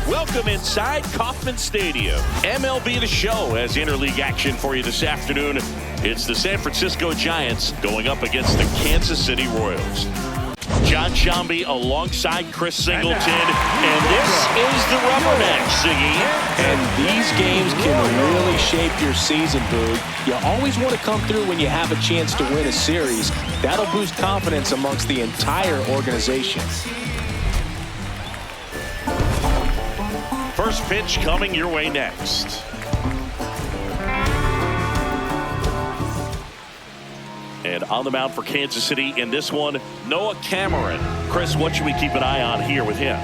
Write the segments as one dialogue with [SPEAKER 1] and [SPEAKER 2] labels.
[SPEAKER 1] Welcome inside Kauffman Stadium. MLB The Show has interleague action for you this afternoon. It's the San Francisco Giants going up against the Kansas City Royals. John Shambi alongside Chris Singleton, and this is the Rubberneck, Siggy.
[SPEAKER 2] And these games can really shape your season, Boog. You always want to come through when you have a chance to win a series. That'll boost confidence amongst the entire organization.
[SPEAKER 1] First pitch coming your way next. And on the mound for Kansas City in this one, Noah Cameron. Chris, what should we keep an eye on here with him?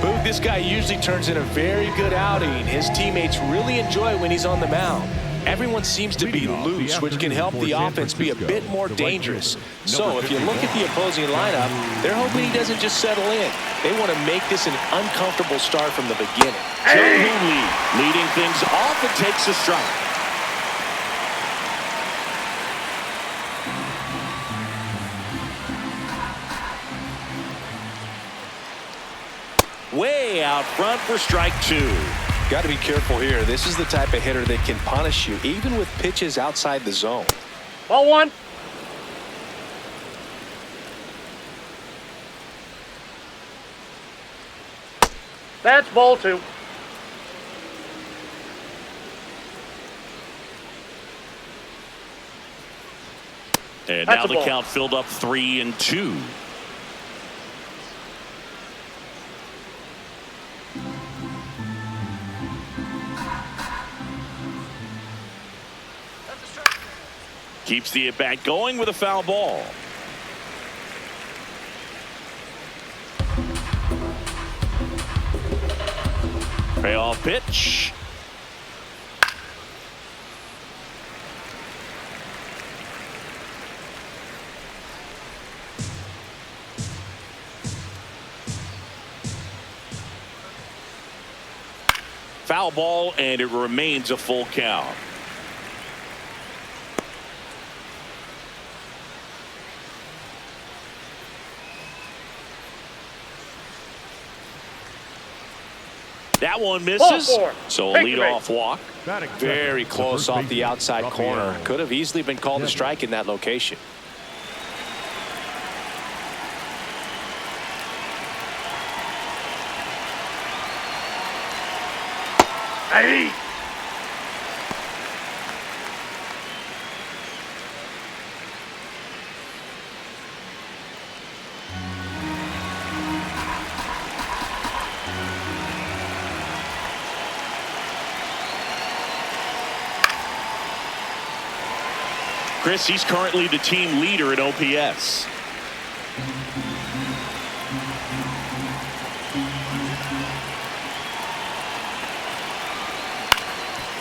[SPEAKER 2] Boog, this guy usually turns in a very good outing. His teammates really enjoy when he's on the mound. Everyone seems to be loose, which can help the offense be a bit more dangerous. So if you look at the opposing lineup, they're hoping he doesn't just settle in. They want to make this an uncomfortable start from the beginning.
[SPEAKER 1] Joe Hooley leading things off and takes a strike. Way out front for strike two.
[SPEAKER 2] Got to be careful here. This is the type of hitter that can punish you, even with pitches outside the zone.
[SPEAKER 3] Ball one. That's ball two.
[SPEAKER 1] And now the count filled up 3-2. Keeps the at-bat going with a foul ball. Payoff pitch. Foul ball, and it remains a full count. That one misses. So a leadoff walk.
[SPEAKER 2] Very close off the outside corner. Could have easily been called a strike in that location.
[SPEAKER 3] Hey!
[SPEAKER 1] Chris, he's currently the team leader in OPS.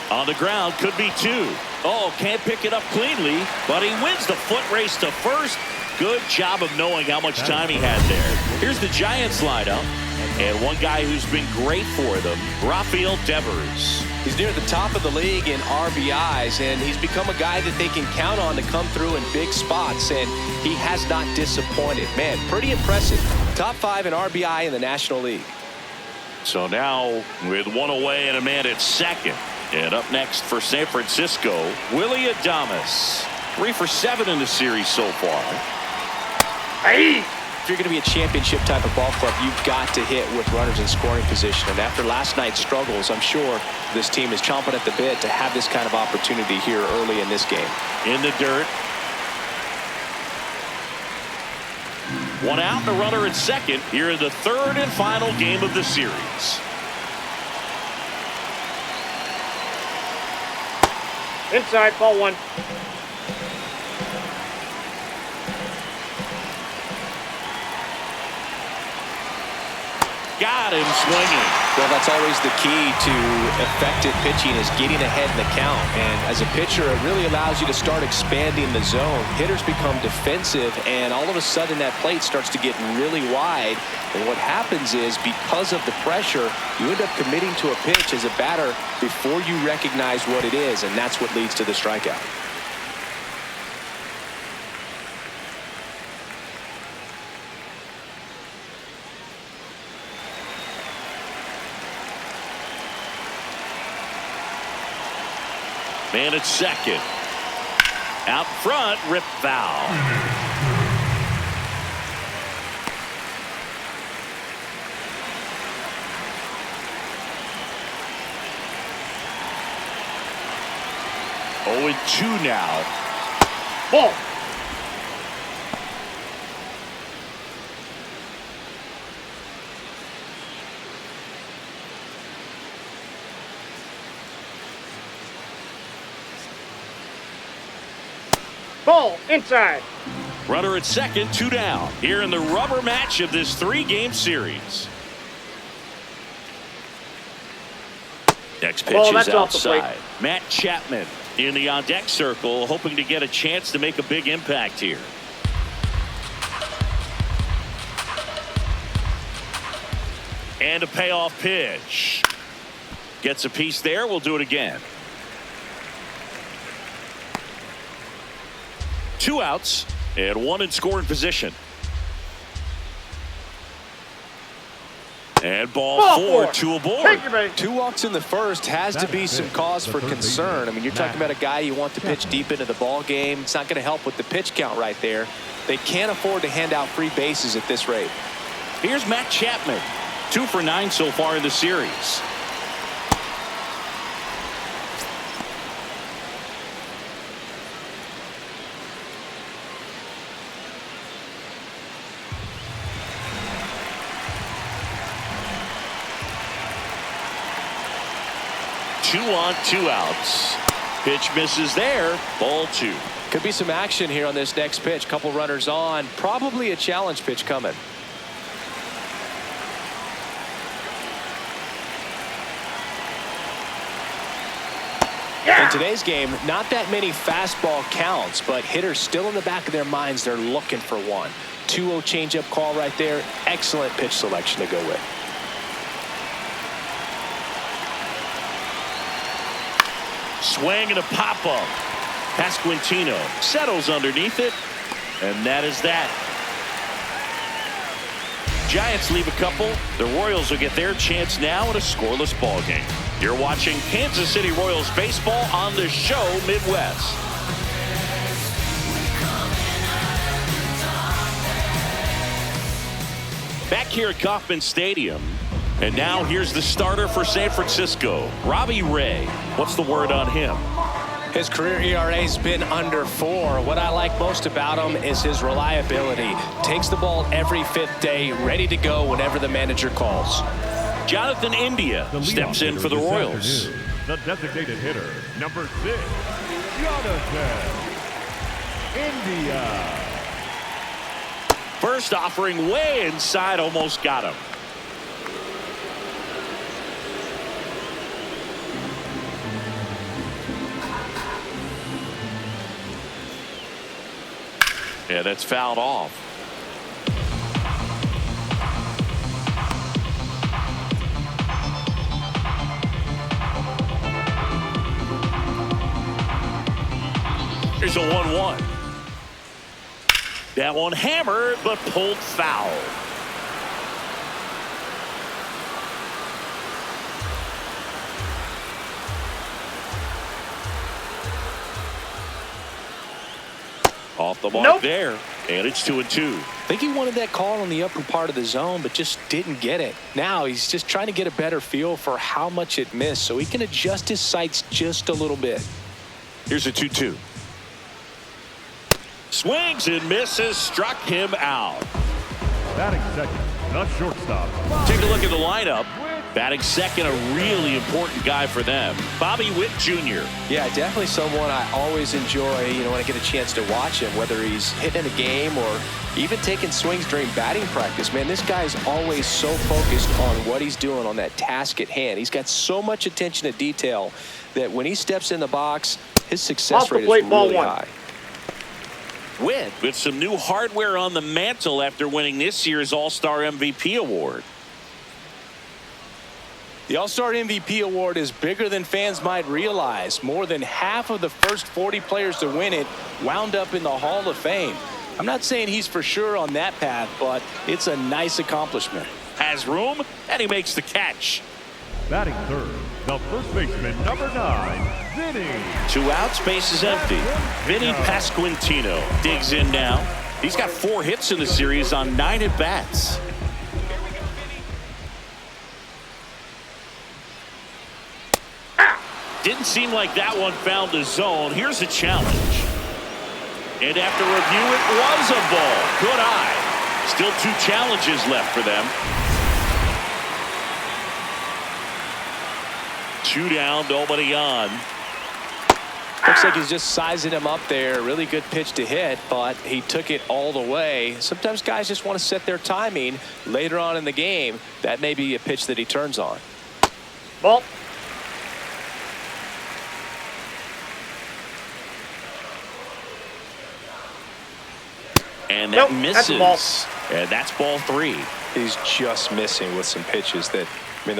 [SPEAKER 1] On the ground, could be two. Oh, can't pick it up cleanly, but he wins the foot race to first. Good job of knowing how much time he had there. Here's the Giants lineup, and one guy who's been great for them, Rafael Devers.
[SPEAKER 2] He's near the top of the league in RBIs, and he's become a guy that they can count on to come through in big spots, and he has not disappointed. Man, pretty impressive. Top 5 in RBI in the National League.
[SPEAKER 1] So now with one away and a man at second. And up next for San Francisco, Willie Adames. 3 for 7 in the series so far.
[SPEAKER 3] Hey!
[SPEAKER 2] If you're going to be a championship type of ball club, you've got to hit with runners in scoring position. And after last night's struggles, I'm sure this team is chomping at the bit to have this kind of opportunity here early in this game.
[SPEAKER 1] In the dirt. One out, and a runner at second here in the third and final game of the series.
[SPEAKER 3] Inside, ball one.
[SPEAKER 1] Got him swinging.
[SPEAKER 2] Well, that's always the key to effective pitching, is getting ahead in the count. And as a pitcher, it really allows you to start expanding the zone. Hitters become defensive, and all of a sudden that plate starts to get really wide. And what happens is, because of the pressure, you end up committing to a pitch as a batter before you recognize what it is, and that's what leads to the strikeout.
[SPEAKER 1] Man at second. Out front, rip foul. Oh, and 2 now.
[SPEAKER 3] Ball. Ball inside.
[SPEAKER 1] Runner at second, 2 down. Here in the rubber match of this 3-game series. Next pitch is outside. Matt Chapman in the on-deck circle, hoping to get a chance to make a big impact here. And a payoff pitch. Gets a piece there. We'll do it again. 2 outs and 1 in scoring position. And ball 4, 2 aboard.
[SPEAKER 2] 2 walks in the first has to be some cause for concern. I mean, you're talking about a guy you want to pitch deep into the ball game. It's not going to help with the pitch count right there. They can't afford to hand out free bases at this rate.
[SPEAKER 1] Here's Matt Chapman, 2 for 9 so far in the series. Two on, 2 outs. Pitch misses there. Ball 2.
[SPEAKER 2] Could be some action here on this next pitch. Couple runners on. Probably a challenge pitch coming. In today's game, not that many fastball counts, but hitters still in the back of their minds, they're looking for one. 2-0 changeup call right there. Excellent pitch selection to go with.
[SPEAKER 1] Swing and a pop-up. Pasquantino settles underneath it, and that is that. Giants leave a couple. The Royals will get their chance now in a scoreless ball game. You're watching Kansas City Royals baseball on the show Midwest. Back here at Kauffman Stadium. And now here's the starter for San Francisco, Robbie Ray. What's the word on him?
[SPEAKER 2] His career ERA's been under 4. What I like most about him is his reliability. Takes the ball every 5th day, ready to go whenever the manager calls.
[SPEAKER 1] Jonathan India steps in for the Royals.
[SPEAKER 4] The designated hitter, number 6, Jonathan India.
[SPEAKER 1] First offering way inside, almost got him. Yeah, that's fouled off. Here's a 1-1. That one hammered, but pulled foul. Off the mark there, and it's 2-2.
[SPEAKER 2] I think he wanted that call on the upper part of the zone, but just didn't get it. Now he's just trying to get a better feel for how much it missed so he can adjust his sights just a little bit.
[SPEAKER 1] Here's a 2-2. Swings and misses, struck him out.
[SPEAKER 4] Batting second, the shortstop.
[SPEAKER 1] Take a look at the lineup. Batting second, a really important guy for them, Bobby Witt Jr.
[SPEAKER 2] Yeah, definitely someone I always enjoy, when I get a chance to watch him, whether he's hitting a game or even taking swings during batting practice. Man, this guy's always so focused on what he's doing on that task at hand. He's got so much attention to detail that when he steps in the box, his success rate is really high.
[SPEAKER 1] Witt with some new hardware on the mantle after winning this year's All-Star MVP award.
[SPEAKER 2] The All-Star MVP award is bigger than fans might realize. More than half of the first 40 players to win it wound up in the Hall of Fame. I'm not saying he's for sure on that path, but it's a nice accomplishment.
[SPEAKER 1] Has room, and he makes the catch.
[SPEAKER 4] Batting third, the first baseman, number 9, Vinny.
[SPEAKER 1] 2 outs, base is empty. Vinny Pasquantino digs in now. He's got 4 hits in the series on 9 at-bats. Didn't seem like that one found the zone. Here's a challenge. And after review, it was a ball. Good eye. Still 2 challenges left for them. 2 down, nobody on.
[SPEAKER 2] Looks like he's just sizing him up there. Really good pitch to hit, but he took it all the way. Sometimes guys just want to set their timing later on in the game. That may be a pitch that he turns on.
[SPEAKER 3] Ball.
[SPEAKER 1] And that
[SPEAKER 3] Nope,
[SPEAKER 1] misses.
[SPEAKER 3] that's
[SPEAKER 1] And that's ball 3.
[SPEAKER 2] He's just missing with some pitches that, I mean,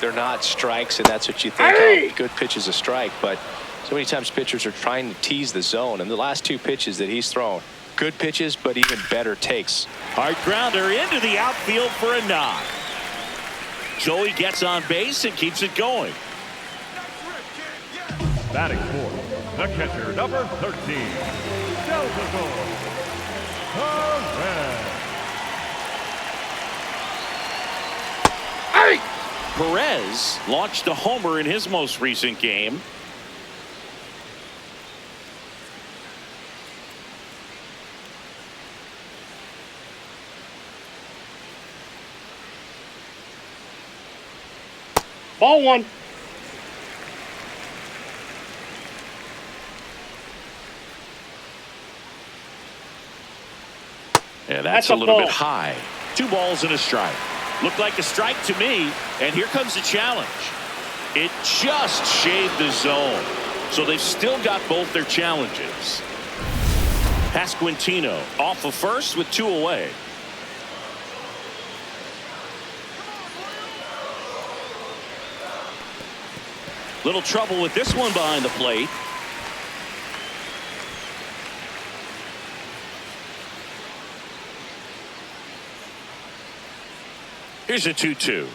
[SPEAKER 2] they're not strikes, and that's what you think.
[SPEAKER 3] Hey!
[SPEAKER 2] Oh, good pitch is a strike, but so many times pitchers are trying to tease the zone, and the last 2 pitches that he's thrown, good pitches, but even better takes.
[SPEAKER 1] Hard grounder into the outfield for a knock. Joey gets on base and keeps it going.
[SPEAKER 4] Batting fourth, the catcher, number 13, Delta.
[SPEAKER 3] Hey!
[SPEAKER 1] Perez launched a homer in his most recent game.
[SPEAKER 3] Ball 1.
[SPEAKER 1] Yeah,
[SPEAKER 3] That's
[SPEAKER 1] a
[SPEAKER 3] a
[SPEAKER 1] little
[SPEAKER 3] ball.
[SPEAKER 1] bit high. 2 balls and a strike. Looked like a strike to me, and here comes the challenge. It just shaved the zone, so they've still got both their challenges. Pasquantino off of first with 2 away. Little trouble with this one behind the plate. Here's a 2-2.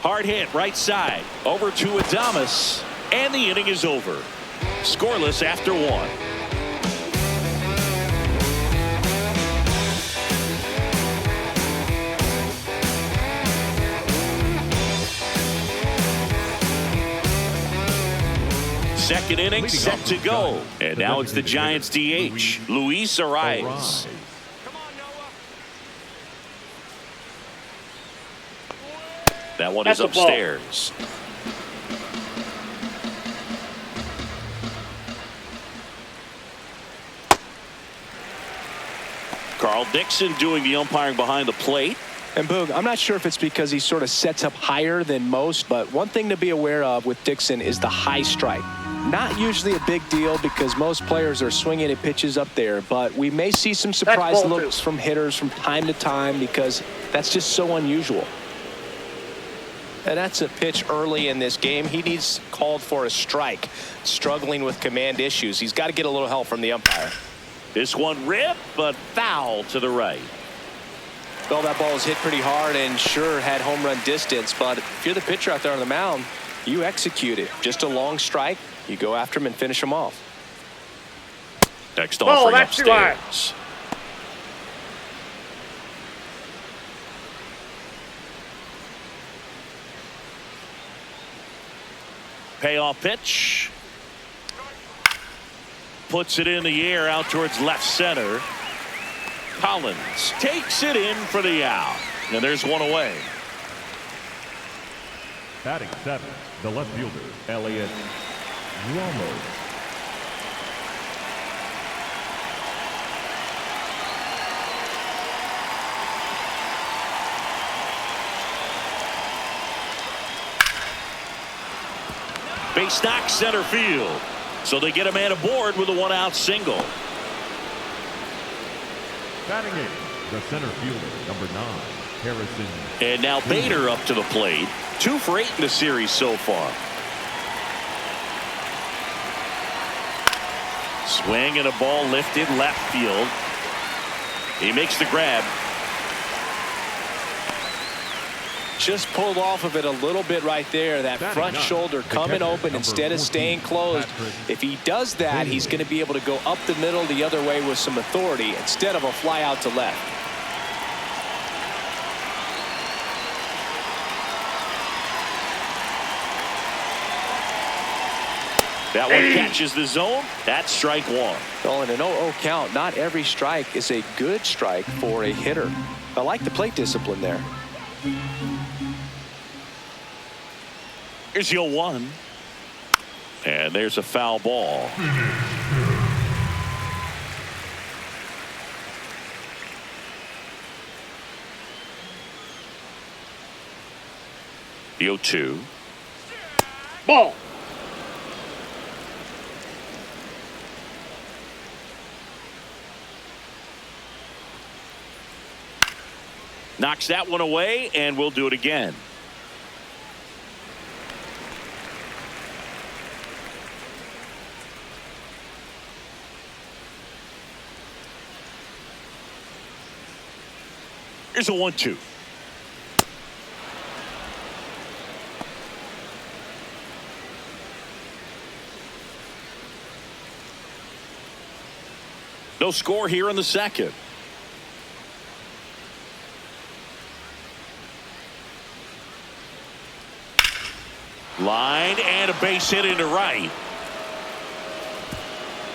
[SPEAKER 1] Hard hit right side over to Adames, and the inning is over. Scoreless after 1. Second inning set to go. And now it's the Giants DH, Luis Ariz. That one is upstairs. Carl Dixon doing the umpiring behind the plate.
[SPEAKER 2] And Boog, I'm not sure if it's because he sort of sets up higher than most, but one thing to be aware of with Dixon is the high strike. Not usually a big deal because most players are swinging at pitches up there, but we may see some surprise looks from hitters from time to time because that's just so unusual. And that's a pitch early in this game. He needs called for a strike. Struggling with command issues. He's got to get a little help from the umpire.
[SPEAKER 1] This one ripped, but foul to the right.
[SPEAKER 2] Well, that ball was hit pretty hard and sure had home run distance, but if you're the pitcher out there on the mound, you execute it. Just a long strike. You go after him and finish him off.
[SPEAKER 1] Next offering upstairs. Payoff pitch. Puts it in the air out towards left center. Collins takes it in for the out. And there's one away.
[SPEAKER 4] Batting 7, the left fielder, Elliott Ramos.
[SPEAKER 1] Base knock center field. So they get a man aboard with a 1-out single.
[SPEAKER 4] Batting 8, the center fielder, number 9, Harrison.
[SPEAKER 1] And now Bader up to the plate. 2 for 8 in the series so far. Swing and a ball lifted left field. He makes the grab.
[SPEAKER 2] Just pulled off of it a little bit right there. That front shoulder coming open instead of staying closed. If he does that, he's going to be able to go up the middle the other way with some authority instead of a fly out to left.
[SPEAKER 1] That one catches the zone. That's strike 1.
[SPEAKER 2] Well, in an 0-0 count, not every strike is a good strike for a hitter. I like the plate discipline there.
[SPEAKER 1] Here's the 0-1. And there's a foul ball. The 0-2.
[SPEAKER 3] Ball.
[SPEAKER 1] Knocks that one away, and we'll do it again. Here's a 1-2. No score here in the second. Line and a base hit into right.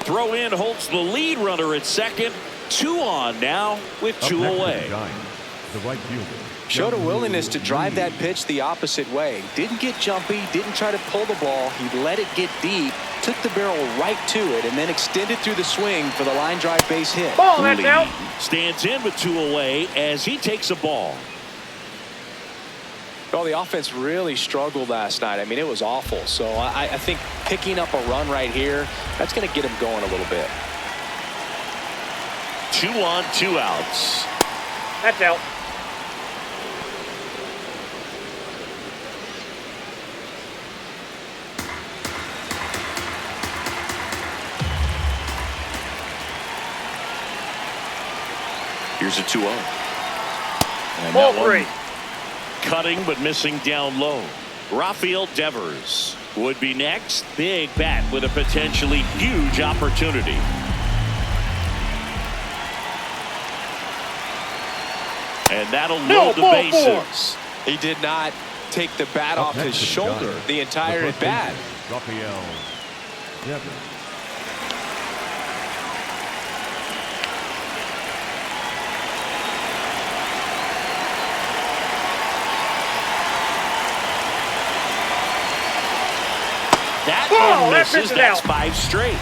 [SPEAKER 1] Throw in holds the lead runner at second. 2 on now with 2 away.
[SPEAKER 4] The right fielder.
[SPEAKER 2] Showed a willingness to drive that pitch the opposite way. Didn't get jumpy, didn't try to pull the ball. He let it get deep, took the barrel right to it, and then extended through the swing for the line drive base hit.
[SPEAKER 3] Ball, that's out.
[SPEAKER 1] Stands in with 2 away as he takes a ball.
[SPEAKER 2] Well, the offense really struggled last night. I mean, it was awful. So I think picking up a run right here, that's going to get him going a little bit.
[SPEAKER 1] 2 on, 2 outs.
[SPEAKER 3] That's out.
[SPEAKER 1] Here's a 2-0. And
[SPEAKER 3] Ball
[SPEAKER 1] that one
[SPEAKER 3] 3.
[SPEAKER 1] cutting but missing down low. Rafael Devers would be next. Big bat with a potentially huge opportunity. And that'll load the bases.
[SPEAKER 2] He did not take the bat off his shoulder the entire at bat.
[SPEAKER 4] Rafael Devers.
[SPEAKER 1] That
[SPEAKER 3] Whoa,
[SPEAKER 1] one
[SPEAKER 3] that
[SPEAKER 1] misses.
[SPEAKER 3] pitch
[SPEAKER 1] That's
[SPEAKER 3] out.
[SPEAKER 1] 5 straight.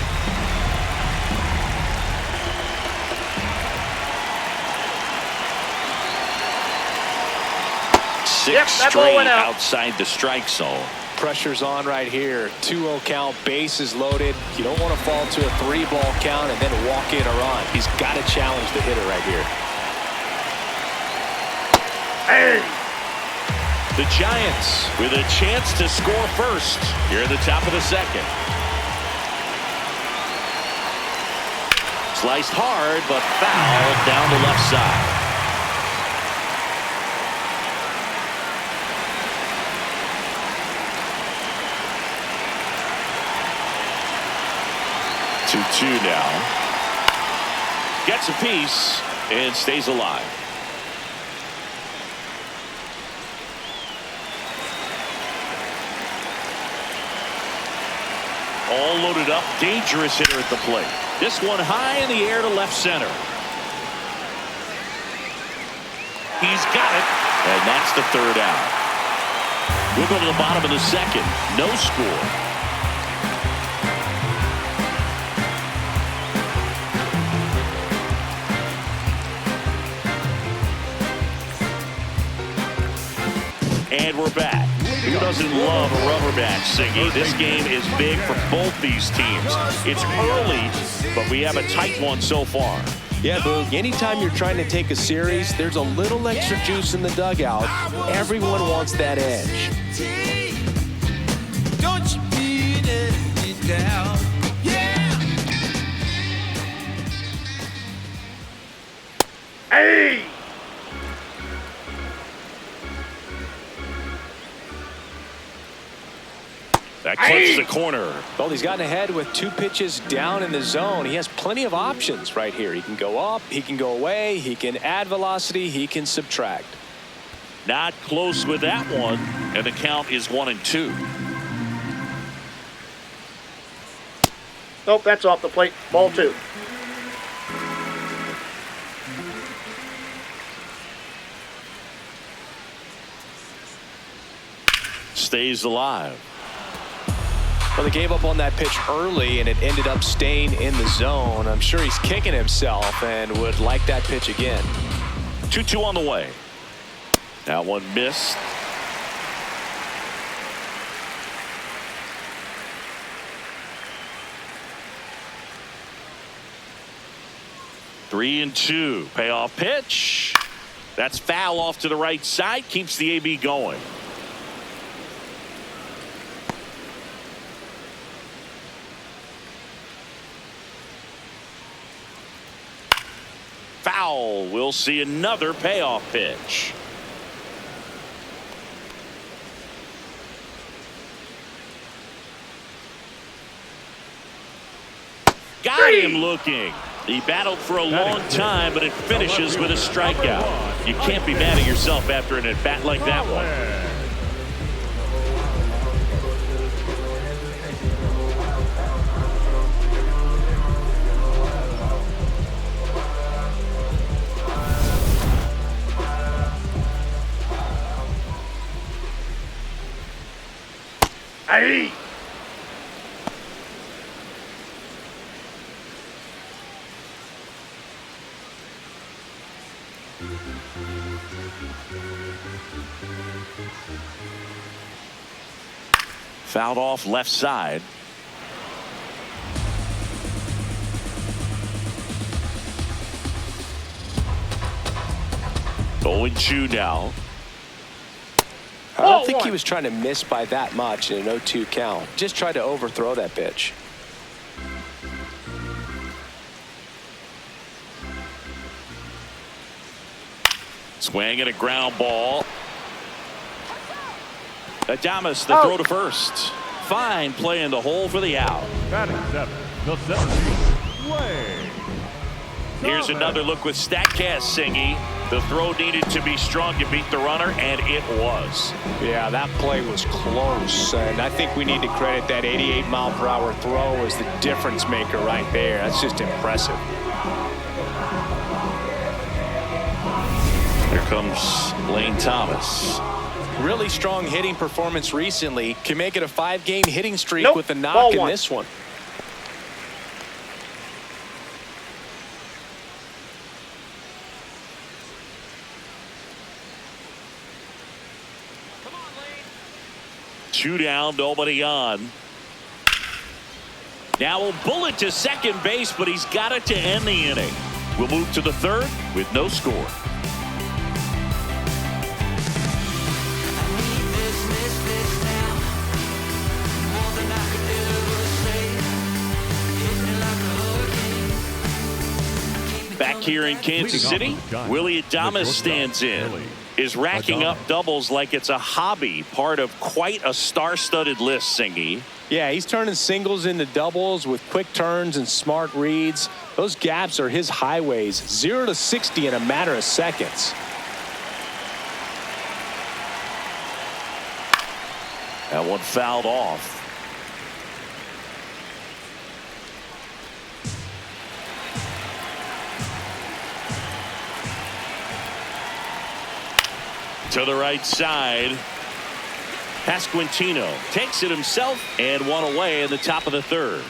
[SPEAKER 1] Six
[SPEAKER 3] that ball
[SPEAKER 1] straight
[SPEAKER 3] went out.
[SPEAKER 1] outside the strike zone.
[SPEAKER 2] Pressure's on right here. 2-0 count, bases loaded. You don't want to fall to a 3-ball count and then walk in a run. He's got to challenge the hitter right here.
[SPEAKER 3] Hey.
[SPEAKER 1] The Giants with a chance to score first here at the top of the second. Sliced hard, but fouled down the left side. Two now. Gets a piece and stays alive. All loaded up. Dangerous hitter at the plate. This one high in the air to left center. He's got it. And that's the 3rd out. We'll go to the bottom of the second. No score. And we're back. Who doesn't love a rubber match, Siggy? This game is big for both these teams. It's early, but we have a tight one so far.
[SPEAKER 2] Yeah, Boog, anytime you're trying to take a series, there's a little extra juice in the dugout. Everyone wants that edge.
[SPEAKER 5] Don't you beat it down. Yeah.
[SPEAKER 3] Hey!
[SPEAKER 1] That clips the corner.
[SPEAKER 2] Well, he's gotten ahead with 2 pitches down in the zone. He has plenty of options right here. He can go up, he can go away, he can add velocity, he can subtract.
[SPEAKER 1] Not close with that one, and the count is 1-2.
[SPEAKER 3] Nope, that's off the plate. Ball 2.
[SPEAKER 1] Stays alive.
[SPEAKER 2] Well, they gave up on that pitch early, and it ended up staying in the zone. I'm sure he's kicking himself and would like that pitch again.
[SPEAKER 1] 2-2 on the way. That one missed. Three and 2. Payoff pitch. That's foul off to the right side. Keeps the AB going. Foul. We'll see another payoff pitch. Got him looking. He battled for a long time, but it finishes with a strikeout. You can't be mad at yourself after an at-bat like that one.
[SPEAKER 3] Hey!
[SPEAKER 1] Fouled off left side. Going 2 now.
[SPEAKER 2] I don't think he was trying to miss by that much in an 0-2 count. Just tried to overthrow that pitch.
[SPEAKER 1] Swing and a ground ball. Adames, the throw to first. Fine play in the hole for the out.
[SPEAKER 4] Batting 7, the 17th, Wade.
[SPEAKER 1] Here's another look with StatCast, Singy. The throw needed to be strong to beat the runner, and it was.
[SPEAKER 2] Yeah, that play was close, and I think we need to credit that 88-mile-per-hour throw as the difference maker right there. That's just impressive.
[SPEAKER 1] Here comes Lane Thomas.
[SPEAKER 2] Really strong hitting performance recently. Can make it a 5-game hitting streak
[SPEAKER 3] Nope.
[SPEAKER 2] with a knock
[SPEAKER 3] Ball
[SPEAKER 2] in
[SPEAKER 3] 1.
[SPEAKER 2] this one.
[SPEAKER 1] Two down, nobody on. Now a bullet to second base, but he's got it to end the inning. We'll move to the third with no score. Back here in Kansas City, Willie Adames stands in. Is racking up doubles like it's a hobby, part of quite a star-studded list, Singy.
[SPEAKER 2] Yeah, he's turning singles into doubles with quick turns and smart reads. Those gaps are his highways. 0 to 60 in a matter of seconds.
[SPEAKER 1] That one fouled off. To the right side. Pasquantino takes it himself and one away in the top of the third.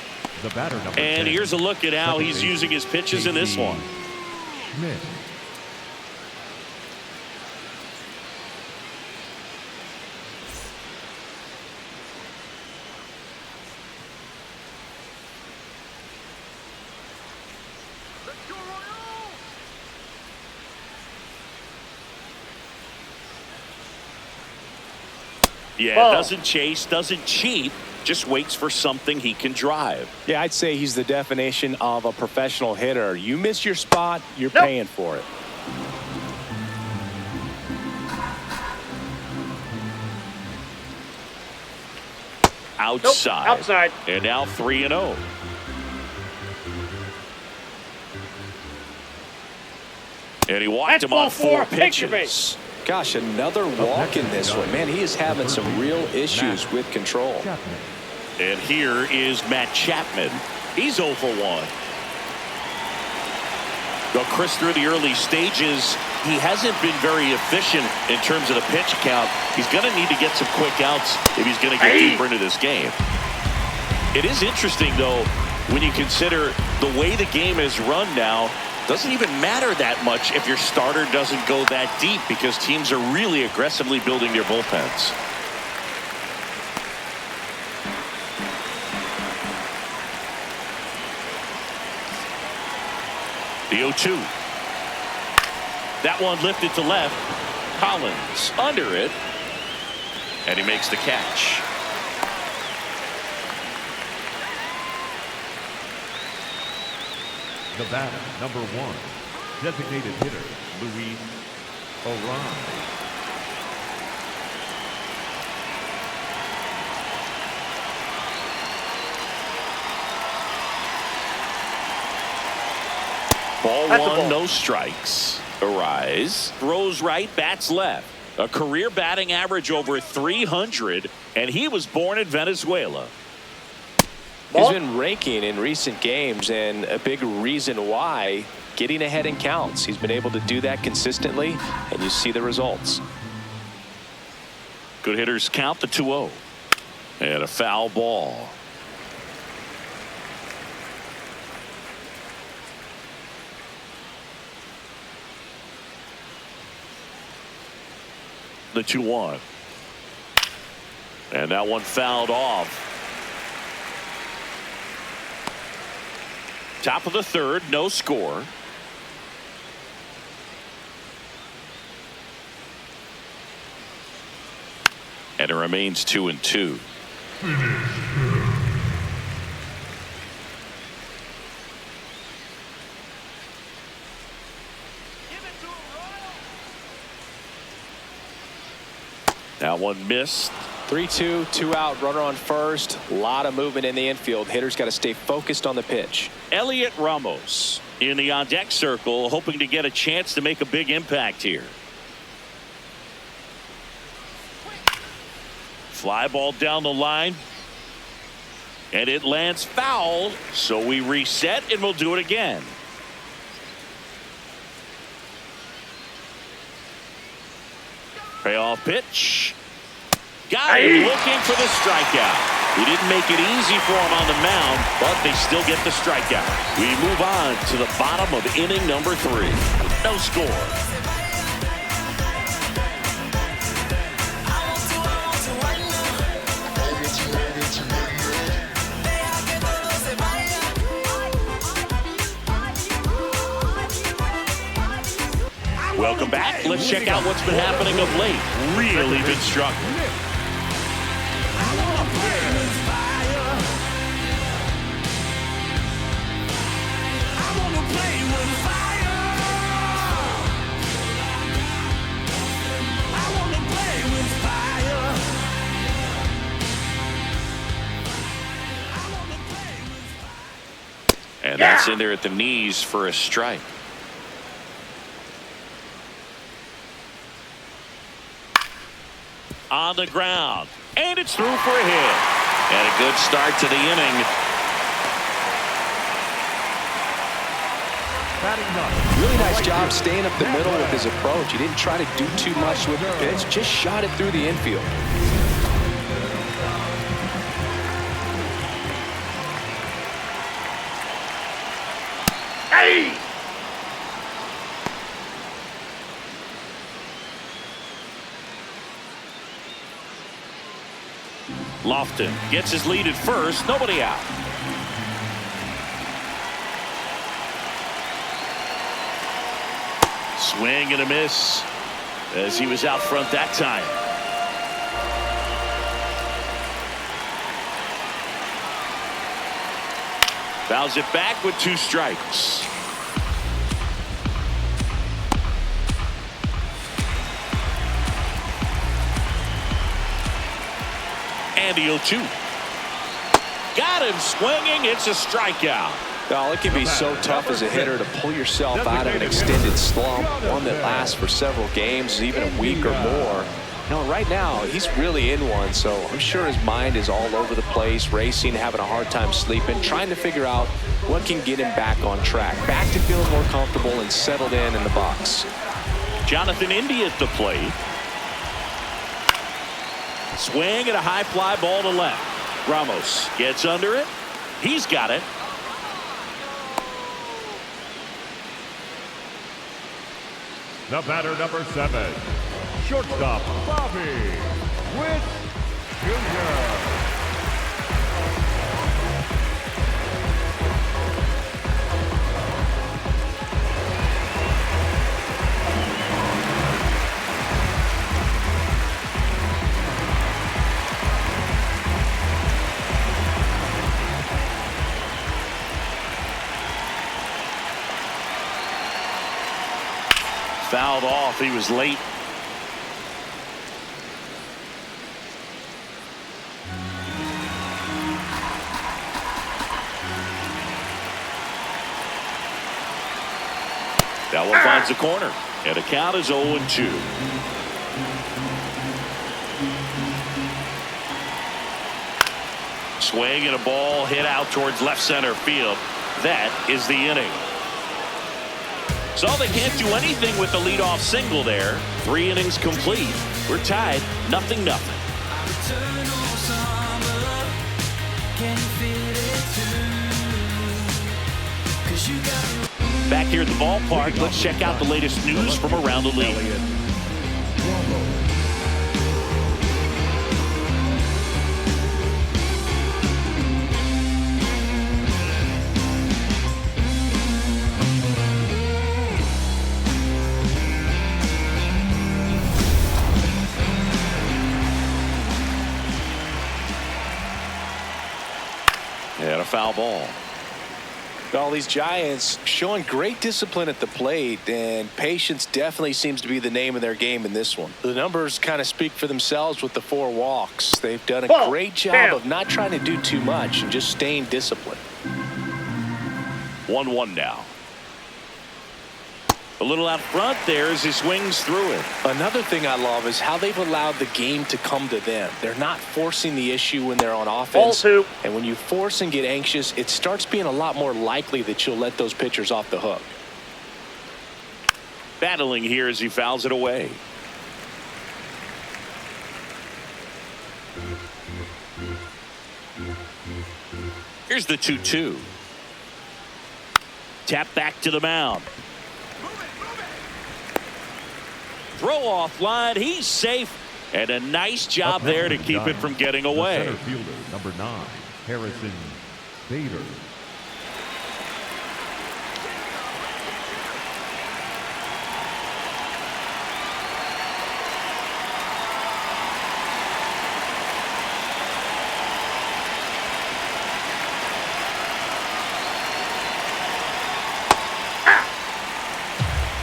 [SPEAKER 4] The batter, number
[SPEAKER 1] And
[SPEAKER 4] 10,
[SPEAKER 1] here's a look at how he's using his pitches in this one.
[SPEAKER 4] Schmidt.
[SPEAKER 1] Yeah,
[SPEAKER 3] Ball.
[SPEAKER 1] doesn't chase, doesn't cheat, just waits for something he can drive.
[SPEAKER 2] Yeah, I'd say he's the definition of a professional hitter. You miss your spot, you're
[SPEAKER 3] Nope.
[SPEAKER 2] paying for it.
[SPEAKER 1] Outside.
[SPEAKER 3] Nope, outside.
[SPEAKER 1] And now 3-0. And he walked
[SPEAKER 3] That's
[SPEAKER 1] him on
[SPEAKER 3] ball
[SPEAKER 1] 4
[SPEAKER 3] 4. Picture
[SPEAKER 1] pitches.
[SPEAKER 2] Gosh, another walk in this one. Man, he is having some real issues with control.
[SPEAKER 1] And here is Matt Chapman. He's 0 for 1. Well, Chris, through the early stages, he hasn't been very efficient in terms of the pitch count. He's going to need to get some quick outs if he's going to get deeper into this game. It is interesting, though, when you consider the way the game is run now. Doesn't even matter that much if your starter doesn't go that deep, because teams are really aggressively building their bullpens. The 0-2. That one lifted to left. Collins under it. And he makes the catch.
[SPEAKER 4] The batter, number 1, designated hitter, Luis O'Ryan.
[SPEAKER 1] Ball
[SPEAKER 3] That's a
[SPEAKER 1] 1,
[SPEAKER 3] ball.
[SPEAKER 1] no strikes. Arise, throws right, bats left. A career batting average over 300, and he was born in Venezuela.
[SPEAKER 2] He's been raking in recent games, and a big reason why, getting ahead in counts. He's been able to do that consistently, and you see the results.
[SPEAKER 1] Good hitters count the 2-0. And a foul ball. The 2-1. And that one fouled off. Top of the third, no score. And it remains 2-2. That one missed.
[SPEAKER 2] 3-2, 2 out, runner on first. A lot of movement in the infield. Hitters got to stay focused on the pitch.
[SPEAKER 1] Elliot Ramos in the on-deck circle, hoping to get a chance to make a big impact here. Fly ball down the line. And it lands foul, so we reset and we'll do it again. Payoff pitch. Got him looking for the strikeout. He didn't make it easy for him on the mound, but they still get the strikeout. We move on to the bottom of inning number 3. No score. Welcome back. Let's check out what's been happening of late. Really been struggling. And that's in there at the knees for a strike. On the ground, and it's through for a hit. And a good start to the inning.
[SPEAKER 2] Really nice job staying up the middle with his approach. He didn't try to do too much with the pitch, just shot it through the infield.
[SPEAKER 3] Hey!
[SPEAKER 1] Lofton gets his lead at first, nobody out. Swing and a miss as he was out front that time. Fouls it back with 2 strikes. And the 0-2. Got him swinging. It's a strikeout.
[SPEAKER 2] Well, it can be so tough as a hitter to pull yourself out of an extended slump, one that lasts for several games, even a week or more. Right now, he's really in one, so I'm sure his mind is all over the place, racing, having a hard time sleeping, trying to figure out what can get him back on track, back to feeling more comfortable and settled in the box.
[SPEAKER 1] Jonathan Indy at the plate. Swing and a high fly ball to left. Ramos gets under it. He's got it.
[SPEAKER 4] The batter, number 7, shortstop Bobby Witt Jr.
[SPEAKER 1] Fouled off. He was late. That one finds the corner. And the count is 0-2. Swing and a ball hit out towards left center field. That is the inning. So they can't do anything with the leadoff single there. 3 innings complete. We're tied 0-0. Back here at the ballpark, let's check out the latest news from around the league. And a foul ball.
[SPEAKER 2] Well, these Giants showing great discipline at the plate, and patience definitely seems to be the name of their game in this one. The numbers kind of speak for themselves with the 4 walks. They've done a great job of not trying to do too much and just staying disciplined.
[SPEAKER 1] 1-1 now. A little out front there as he swings through it.
[SPEAKER 2] Another thing I love is how they've allowed the game to come to them. They're not forcing the issue when they're on offense. And when you force and get anxious, it starts being a lot more likely that you'll let those pitchers off the hook.
[SPEAKER 1] Battling here as he fouls it away. Here's the 2-2. Tap back to the mound. Throw off line. He's safe. And a nice job there to keep it from getting away.
[SPEAKER 4] The center fielder, number 9, Harrison Bader.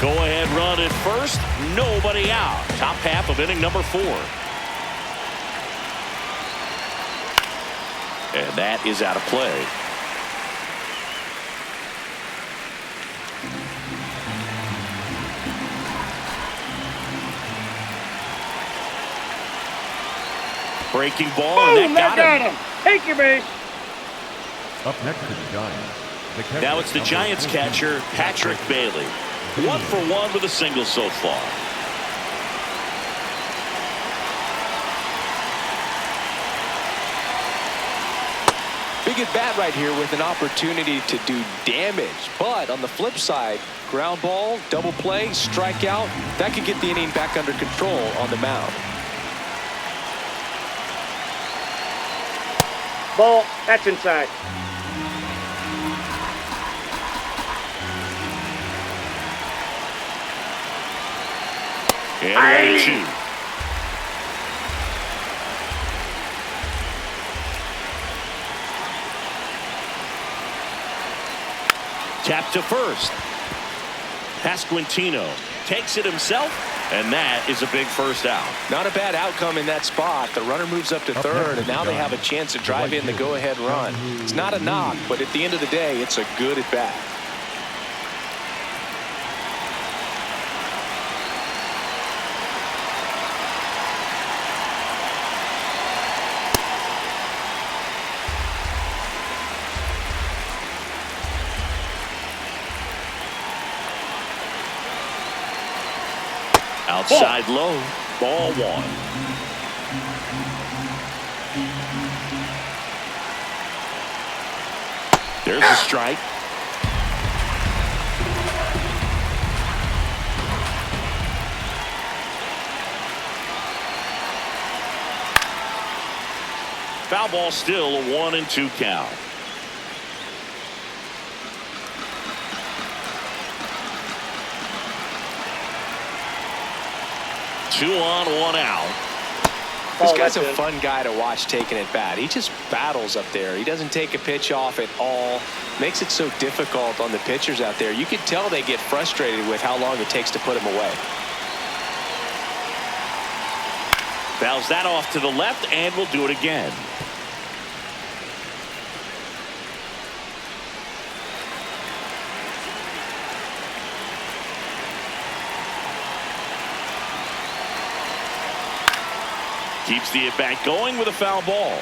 [SPEAKER 1] Go-ahead run at first. Nobody out. Top half of inning number 4. And that is out of play. Breaking ball.
[SPEAKER 3] Boom,
[SPEAKER 1] And that got him.
[SPEAKER 3] Take your base.
[SPEAKER 4] Up next to the Giants. The catcher,
[SPEAKER 1] Now it's the
[SPEAKER 4] number
[SPEAKER 1] Giants
[SPEAKER 4] 14,
[SPEAKER 1] catcher, Patrick Bailey. 1 for 1 with a single so far.
[SPEAKER 2] Big at bat right here with an opportunity to do damage. But on the flip side, ground ball, double play, strikeout, that could get the inning back under control on the mound.
[SPEAKER 3] Ball. That's inside.
[SPEAKER 1] And 1-2. Tap to first. Pasquantino takes it himself, and that is a big first out.
[SPEAKER 2] Not a bad outcome in that spot. The runner moves up to third, and now they have a chance to drive in the go-ahead run. It's not a knock, but at the end of the day, it's a good at-bat.
[SPEAKER 1] Outside low, ball one. There's a strike. Foul ball, still a 1-2 count. Two on, one out.
[SPEAKER 2] This guy's a fun guy to watch taking at bat. He just battles up there. He doesn't take a pitch off at all. Makes it so difficult on the pitchers out there. You can tell they get frustrated with how long it takes to put him away.
[SPEAKER 1] Fouls that off to the left, and will do it again. Keeps the at-bat going with a foul ball.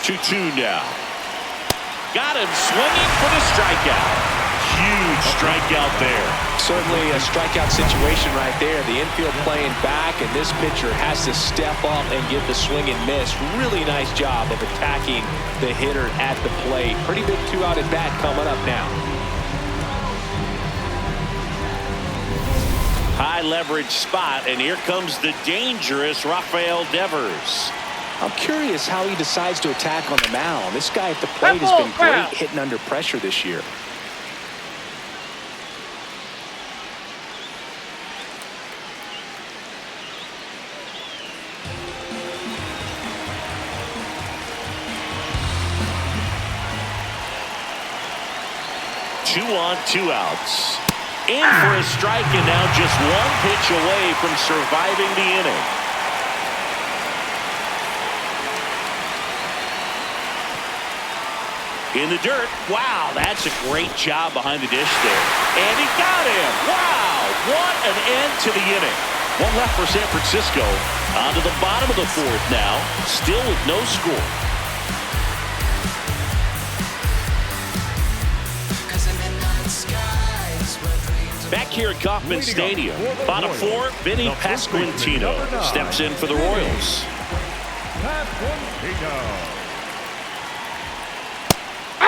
[SPEAKER 1] Two now. Got him swinging for the strikeout. Huge strikeout there.
[SPEAKER 2] Certainly a strikeout situation right there. The infield playing back, and this pitcher has to step up and get the swing and miss. Really nice job of attacking the hitter at the plate. Pretty big two-out at bat coming up now.
[SPEAKER 1] High leverage spot, and here comes the dangerous Rafael Devers.
[SPEAKER 2] I'm curious how he decides to attack on the mound. This guy at the plate has been great hitting under pressure this year.
[SPEAKER 1] Two on, two outs. In for a strike, and now just one pitch away from surviving the inning. In the dirt. Wow, that's a great job behind the dish there. And he got him. Wow, what an end to the inning. One left for San Francisco. On to the bottom of the fourth now. Still with no score. Back here at Kauffman Stadium, bottom four, Vinny Pasquantino steps in for the Royals.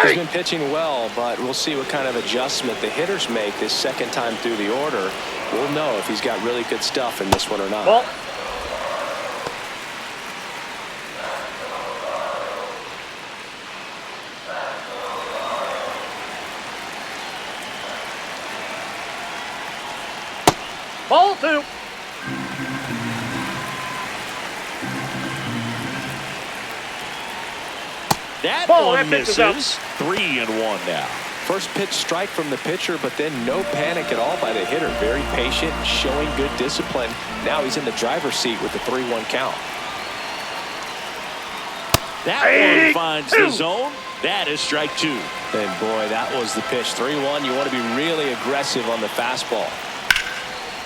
[SPEAKER 2] He's been pitching well, but we'll see what kind of adjustment the hitters make this second time through the order. We'll know if he's got really good stuff in this one or not.
[SPEAKER 3] Well, ball two.
[SPEAKER 1] That
[SPEAKER 3] Ball,
[SPEAKER 1] one
[SPEAKER 3] that pitch is
[SPEAKER 1] misses. 3-1 now.
[SPEAKER 2] First pitch strike from the pitcher, but then no panic at all by the hitter. Very patient, showing good discipline. Now he's in the driver's seat with the 3-1 count.
[SPEAKER 1] That one finds the zone. That is strike two.
[SPEAKER 2] And boy, that was the pitch. 3-1. You want to be really aggressive on the fastball.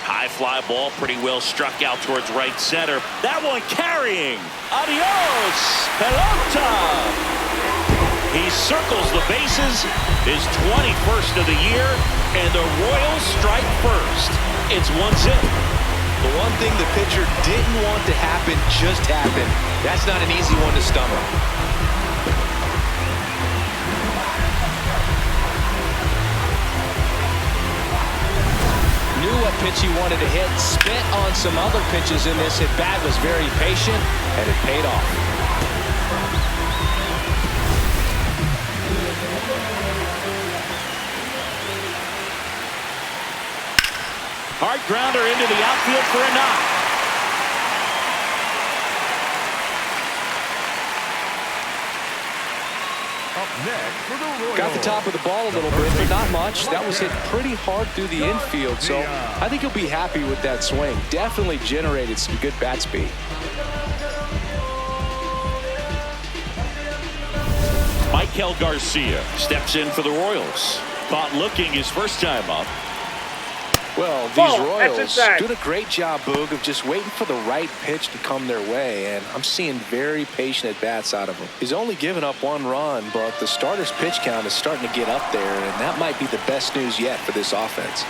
[SPEAKER 1] High fly ball, pretty well struck out towards right center. That one carrying. Adios, pelota. He circles the bases, his 21st of the year, and the Royals strike first. It's 1-0.
[SPEAKER 2] The one thing the pitcher didn't want to happen just happened. That's not an easy one to stomach. Knew what pitch he wanted to hit, spit on some other pitches in this at-bat, was very patient, and it paid off.
[SPEAKER 1] Hard grounder into the outfield for a knock.
[SPEAKER 4] Up next for the Royals.
[SPEAKER 2] Got the top of the ball a little bit, but not much. That was hit pretty hard through the infield, so I think he'll be happy with that swing. Definitely generated some good bat speed.
[SPEAKER 1] Michael Garcia steps in for the Royals. Caught looking his first time up.
[SPEAKER 2] Well, these
[SPEAKER 3] Ball,
[SPEAKER 2] Royals
[SPEAKER 3] that's inside.
[SPEAKER 2] doing a great job, Boog, of just waiting for the right pitch to come their way, and I'm seeing very patient at-bats out of him. He's only given up 1 run, but the starter's pitch count is starting to get up there, and that might be the best news yet for this offense.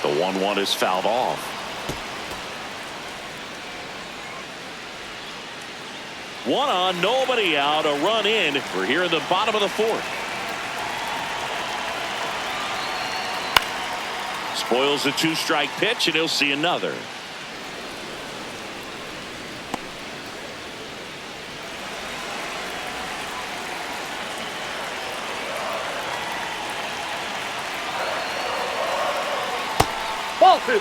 [SPEAKER 1] The 1-1 is fouled off. One on, nobody out, a run in. We're here in the bottom of the 4th. Spoils a 2-strike pitch, and he'll see another.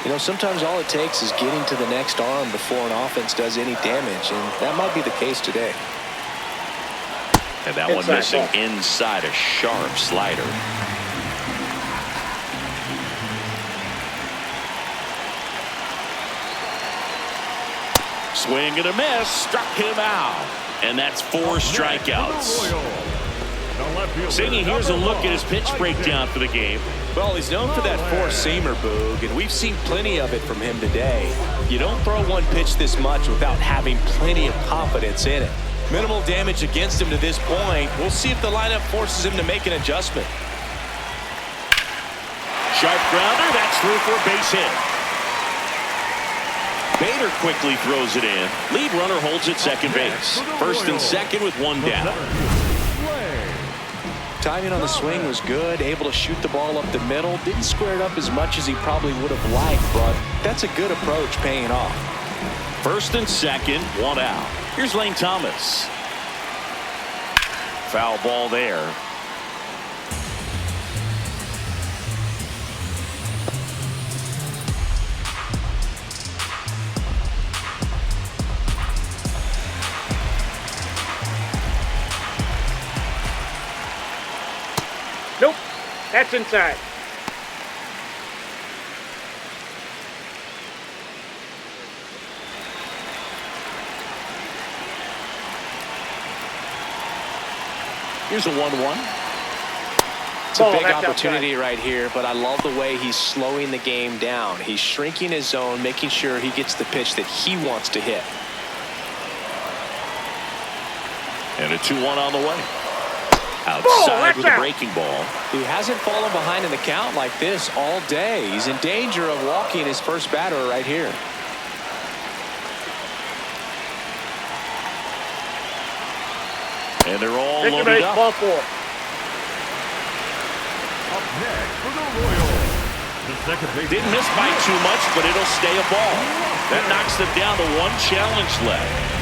[SPEAKER 2] You know, sometimes all it takes is getting to the next arm before an offense does any damage, and that might be the case today.
[SPEAKER 1] And that one missing inside, a sharp slider. Swing and a miss, struck him out. And that's 4 strikeouts. Sandy, here's a look at his pitch breakdown for the game.
[SPEAKER 2] Well, he's known for that 4-seamer, Boog, and we've seen plenty of it from him today. You don't throw one pitch this much without having plenty of confidence in it. Minimal damage against him to this point. We'll see if the lineup forces him to make an adjustment.
[SPEAKER 1] Sharp grounder, that's through for a base hit. Bader quickly throws it in. Lead runner holds at second base. First and second with 1 down.
[SPEAKER 2] Timing on the swing was good, able to shoot the ball up the middle. Didn't square it up as much as he probably would have liked, but that's a good approach paying off.
[SPEAKER 1] First and second, 1 out. Here's Lane Thomas. Foul ball there.
[SPEAKER 3] Nope. That's inside.
[SPEAKER 1] Here's a 1-1.
[SPEAKER 2] It's a big opportunity right here, but I love the way he's slowing the game down. He's shrinking his zone, making sure he gets the pitch that he wants to hit.
[SPEAKER 1] And a 2-1 on the way. Outside with a breaking ball.
[SPEAKER 2] He hasn't fallen behind in the count like this all day. He's in danger of walking his first batter right here.
[SPEAKER 1] And they're all loaded up.
[SPEAKER 3] Ball 4.
[SPEAKER 4] Up next for the Royals. The second base.
[SPEAKER 1] Didn't miss by too much, but it'll stay a ball. That knocks them down to 1 challenge left.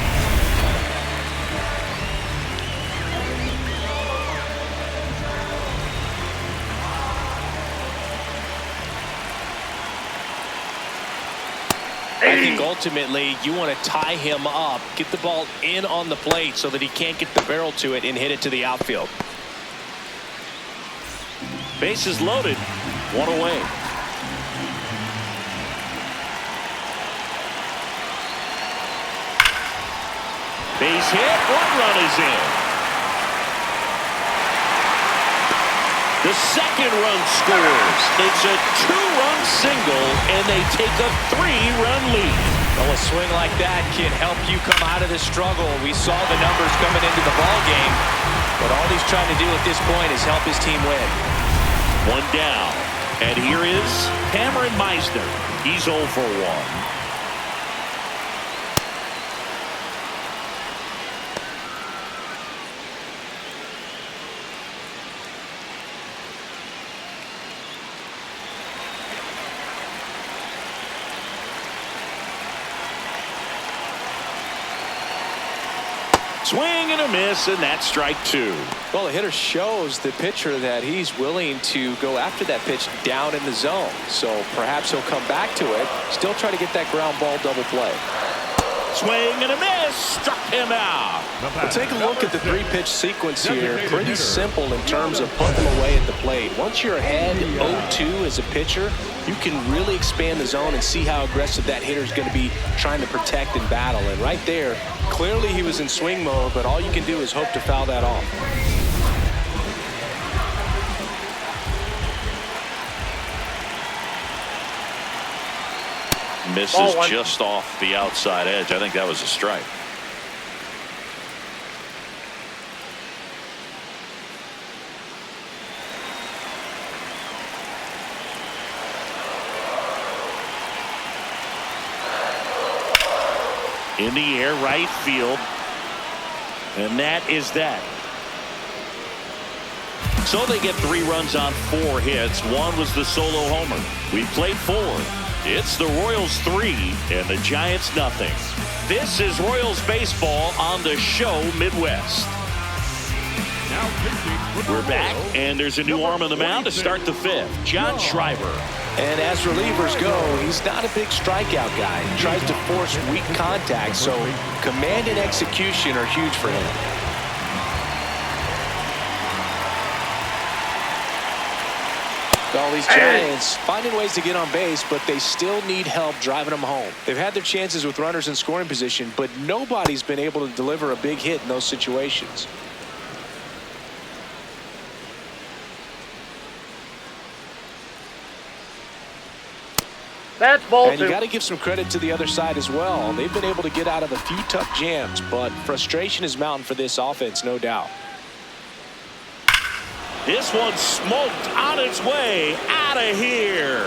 [SPEAKER 2] I think ultimately you want to tie him up, get the ball in on the plate so that he can't get the barrel to it and hit it to the outfield.
[SPEAKER 1] Bases loaded. 1 away. Base hit. 1 run is in. The second run scores. It's a 2-run single, and they take a 3-run lead.
[SPEAKER 2] Well, a swing like that can help you come out of this struggle. We saw the numbers coming into the ball game, but all he's trying to do at this point is help his team win.
[SPEAKER 1] 1 down, and here is Cameron Meisner. He's 0 for 1. Swing and a miss, and that's strike two.
[SPEAKER 2] Well, the hitter shows the pitcher that he's willing to go after that pitch down in the zone. So perhaps he'll come back to it, still try to get that ground ball double play.
[SPEAKER 1] Swing and a miss, struck him out.
[SPEAKER 2] Well, take a look at the three-pitch sequence here. Pretty simple in terms of putting them away at the plate. Once you're ahead 0-2 as a pitcher, you can really expand the zone and see how aggressive that hitter is going to be trying to protect and battle. And right there, clearly he was in swing mode, but all you can do is hope to foul that off.
[SPEAKER 1] Misses just off the outside edge. I think that was a strike. In the air, right field. And that is that. So they get 3 runs on 4 hits. One was the solo homer. We played 4. It's the Royals 3 and the Giants nothing. This is Royals baseball on the show Midwest. We're back, and there's a new arm on the mound to start the 5th. John Schreiber.
[SPEAKER 2] And as relievers go, he's not a big strikeout guy. He tries to force weak contact, so command and execution are huge for him. All these Giants finding ways to get on base, but they still need help driving them home. They've had their chances with runners in scoring position, but nobody's been able to deliver a big hit in those situations.
[SPEAKER 3] That's ball
[SPEAKER 2] and you got to give some credit to the other side as well. They've been able to get out of a few tough jams, but frustration is mounting for this offense, no doubt.
[SPEAKER 1] This one smoked on its way out of here.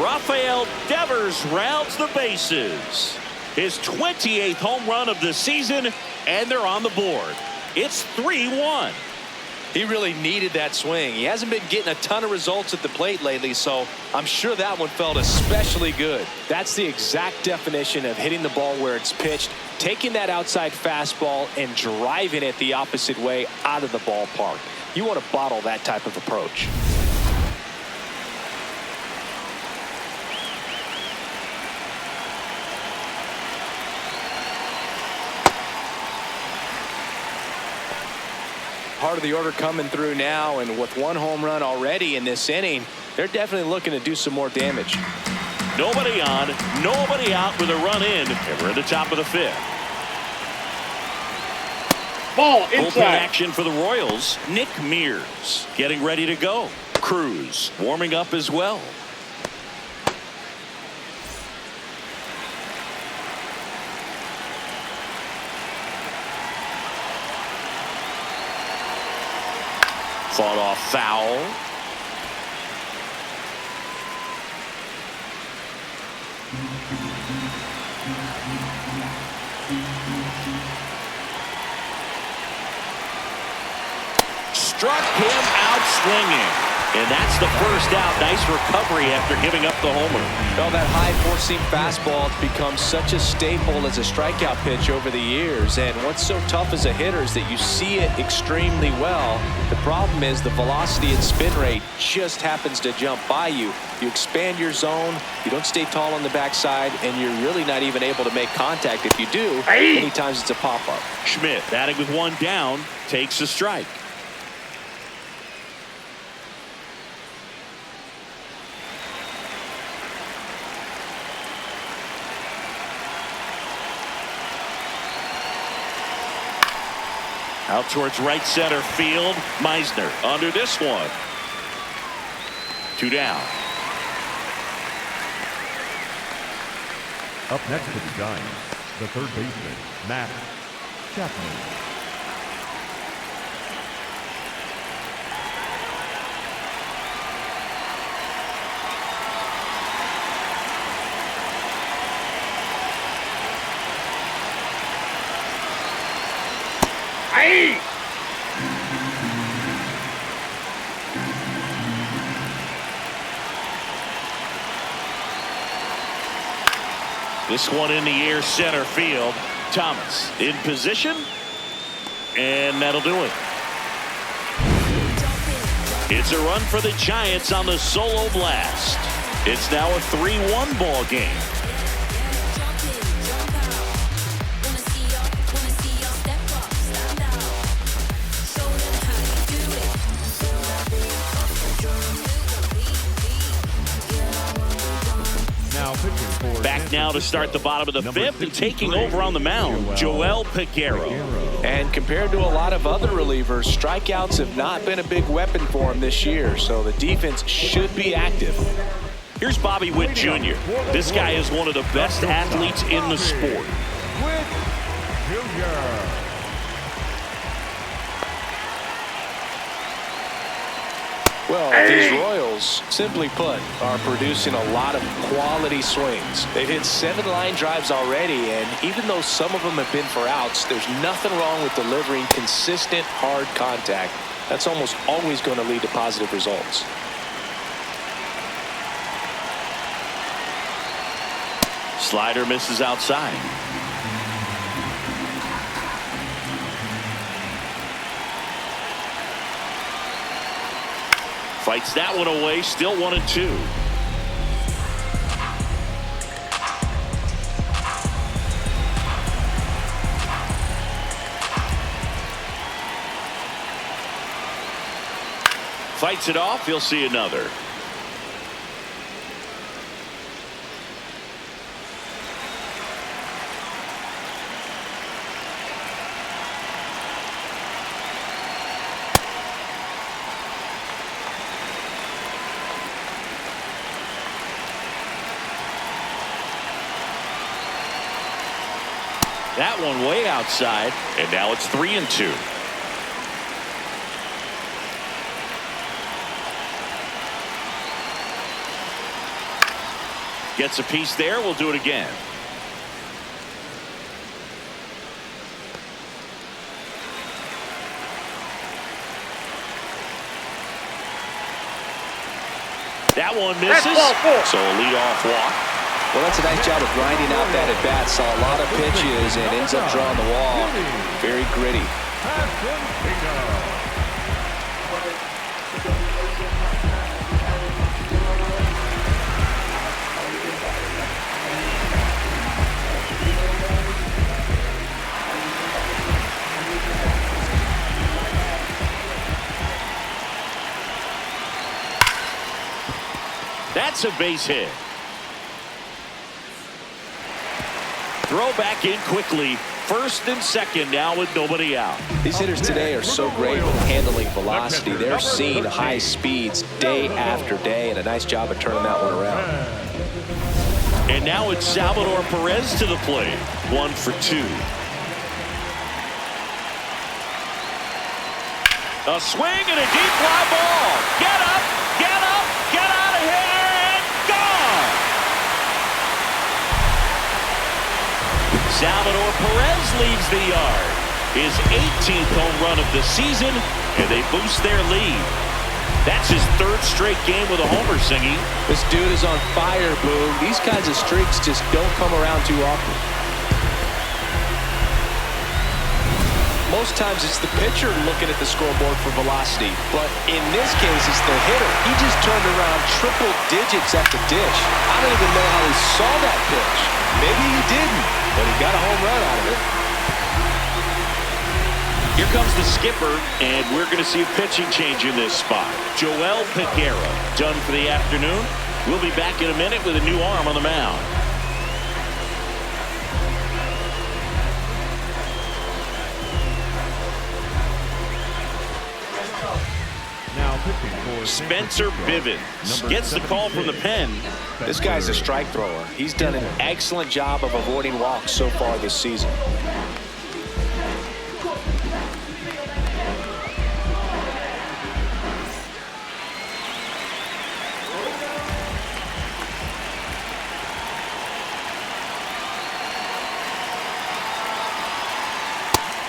[SPEAKER 1] Rafael Devers rounds the bases. His 28th home run of the season, and they're on the board. It's 3-1.
[SPEAKER 2] He really needed that swing. He hasn't been getting a ton of results at the plate lately, so I'm sure that one felt especially good. That's the exact definition of hitting the ball where it's pitched, taking that outside fastball and driving it the opposite way out of the ballpark. You want to bottle that type of approach. Part of the order coming through now, and with 1 home run already in this inning, they're definitely looking to do some more damage.
[SPEAKER 1] Nobody on, nobody out with a run in, and we're at the top of the 5th.
[SPEAKER 3] Ball
[SPEAKER 1] Bullpen
[SPEAKER 3] inside.
[SPEAKER 1] action for the Royals. Nick Mears getting ready to go. Cruz warming up as well. Fought off foul. Struck him out swinging. And that's the first out. Nice recovery after giving up the homer.
[SPEAKER 2] Well, that high four-seam fastball has become such a staple as a strikeout pitch over the years. And what's so tough as a hitter is that you see it extremely well. The problem is the velocity and spin rate just happens to jump by you. You expand your zone, you don't stay tall on the backside, and you're really not even able to make contact. If you do, many times it's a pop-up.
[SPEAKER 1] Schmidt, batting with 1 down, takes a strike. Out towards right center field. Meisner under this one. 2 down.
[SPEAKER 4] Up next for the Giants, the third baseman, Matt Chapman.
[SPEAKER 1] This one in the air, center field. Thomas in position, and that'll do it. It's a run for the Giants on the solo blast. It's now a 3-1 ball game. Back now to start the bottom of the fifth and taking over on the mound, Joel Peguero.
[SPEAKER 2] And compared to a lot of other relievers, strikeouts have not been a big weapon for him this year, so the defense should be active.
[SPEAKER 1] Here's Bobby Witt Jr. This guy is one of the best athletes in the sport.
[SPEAKER 4] Witt Jr.
[SPEAKER 2] Well, these Royals, simply put, are producing a lot of quality swings. They've hit 7 line drives already, and even though some of them have been for outs, there's nothing wrong with delivering consistent, hard contact. That's almost always going to lead to positive results.
[SPEAKER 1] Slider misses outside. Fights that one away, still 1-2. Fights it off, he'll see another. That one way outside, and now it's 3-2. Gets a piece there. We'll do it again. That one misses. So a leadoff walk.
[SPEAKER 2] Well, that's a nice job of grinding out that at-bat. Saw a lot of pitches and ends up drawing the walk. Very gritty.
[SPEAKER 1] That's a base hit. Throw back in quickly. First and second now with nobody out.
[SPEAKER 2] These hitters today are so great with handling velocity. They're seeing high speeds day after day, and a nice job of turning that one around.
[SPEAKER 1] And now it's Salvador Perez to the plate. 1 for 2. A swing and a deep fly ball. Get up, get up, get out of here, and gone. Salvador Perez leads the yard. His 18th home run of the season, and they boost their lead. That's his 3rd straight game with a homer, Singy.
[SPEAKER 2] This dude is on fire, Boone. These kinds of streaks just don't come around too often. Most times it's the pitcher looking at the scoreboard for velocity, but in this case it's the hitter. He just turned around triple digits at the dish. I don't even know how he saw that pitch. Maybe he didn't, but he got a home run out of it.
[SPEAKER 1] Here comes the skipper, and we're going to see a pitching change in this spot. Joel Peguero done for the afternoon. We'll be back in a minute with a new arm on the mound. Spencer Bivens gets the call from the pen.
[SPEAKER 2] This guy's a strike thrower. He's done an excellent job of avoiding walks so far this season.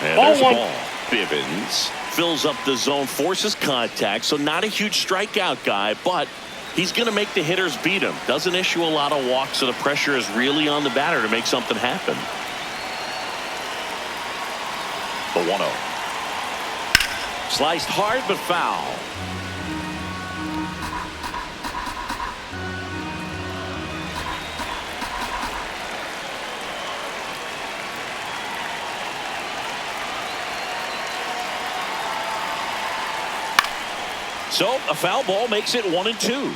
[SPEAKER 1] And there's the ball. Bivens fills up the zone, forces contact, so not a huge strikeout guy, but He's going to make the hitters beat him. Doesn't issue a lot of walks, so the pressure is really on the batter to make something happen. The 1-0. Sliced hard but foul. So a foul ball makes it 1-2.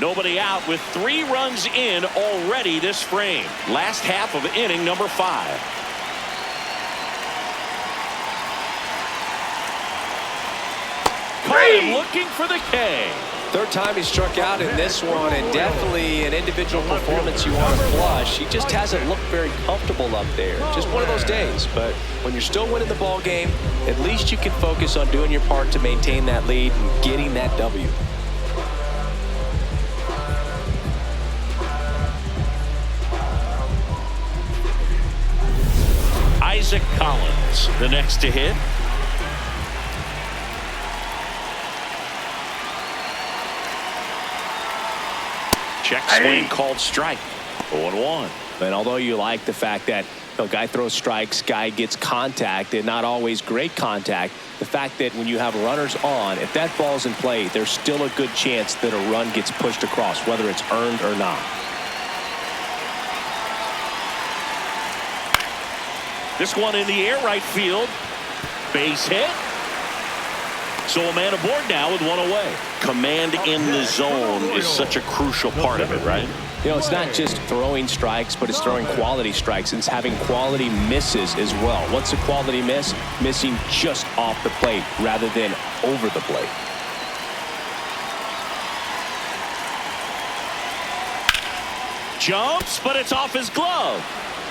[SPEAKER 1] Nobody out with 3 runs in already this frame. Last half of inning number 5. Caught him looking for the K.
[SPEAKER 2] Third time he struck out in this one, and definitely an individual performance you want to flush. He just hasn't looked very comfortable up there. Just one of those days. But when you're still winning the ball game, at least you can focus on doing your part to maintain that lead and getting that W.
[SPEAKER 1] Isaac Collins, the next to hit. Check swing called strike. 0-1.
[SPEAKER 2] And although you like the fact that guy throws strikes, guy gets contact, and not always great contact, the fact that when you have runners on, if that ball's in play, there's still a good chance that a run gets pushed across, whether it's earned or not.
[SPEAKER 1] This one in the air, right field. Base hit. So a man aboard now with 1 away. Command in the zone is such a crucial part of it, right?
[SPEAKER 2] You know, it's not just throwing strikes, but it's throwing quality strikes, and it's having quality misses as well. What's a quality miss? Missing just off the plate rather than over the plate.
[SPEAKER 1] Jumps, but it's off his glove.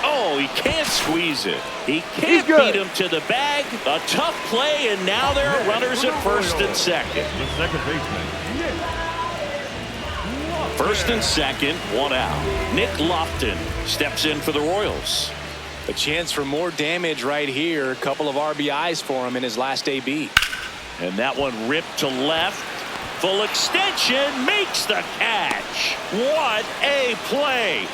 [SPEAKER 1] Oh, he can't squeeze it. He can't beat him to the bag. A tough play, and now there are runners at first and second.
[SPEAKER 4] The second baseman,
[SPEAKER 1] First and second, 1 out. Nick Lofton steps in for the Royals.
[SPEAKER 2] A chance for more damage right here. A couple of RBIs for him in his last AB.
[SPEAKER 1] And that one ripped to left. Full extension, makes the catch. What a play.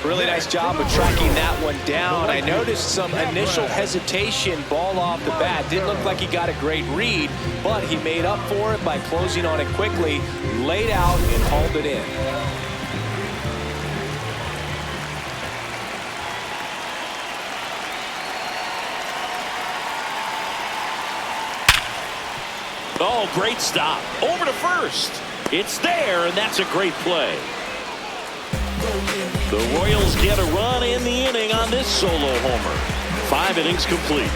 [SPEAKER 2] Really nice job of tracking that one down. I noticed some initial hesitation, ball off the bat. Didn't look like he got a great read, but he made up for it by closing on it quickly, laid out, and hauled it in.
[SPEAKER 1] Oh, great stop. Over to first. It's there, and that's a great play. The Royals get a run in the inning on this solo homer. 5 innings complete.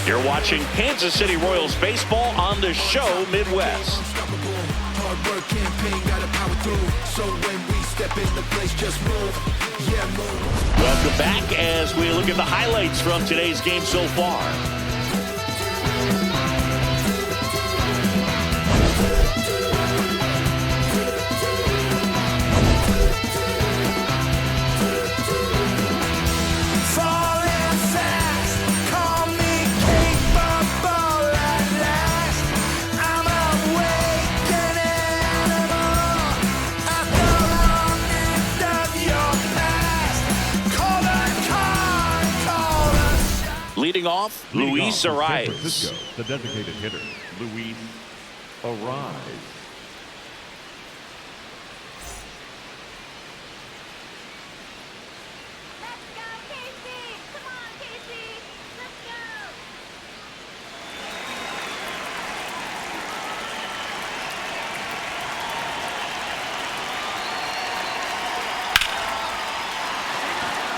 [SPEAKER 1] You're watching Kansas City Royals baseball on the show Midwest. Welcome back as we look at the highlights from today's game so far. Leading off, Luis Arias.
[SPEAKER 4] The designated hitter, Luis Arias.
[SPEAKER 6] Let's go, Casey! Come on, Casey! Let's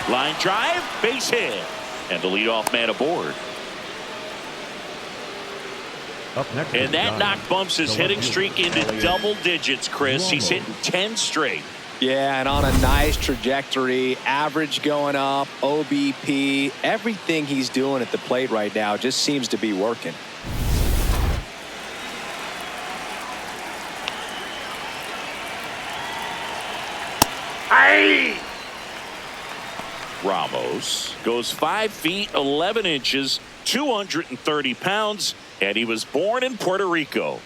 [SPEAKER 6] go!
[SPEAKER 1] Line drive, base hit. And the leadoff man aboard.
[SPEAKER 4] Up next,
[SPEAKER 1] And that knock bumps his hitting streak into double digits, Chris. He's hitting 10 straight.
[SPEAKER 2] Yeah, and on a nice trajectory, average going up, OBP, everything he's doing at the plate right now just seems to be working.
[SPEAKER 1] Ramos goes 5 feet 11 inches 230 pounds, and he was born in Puerto Rico.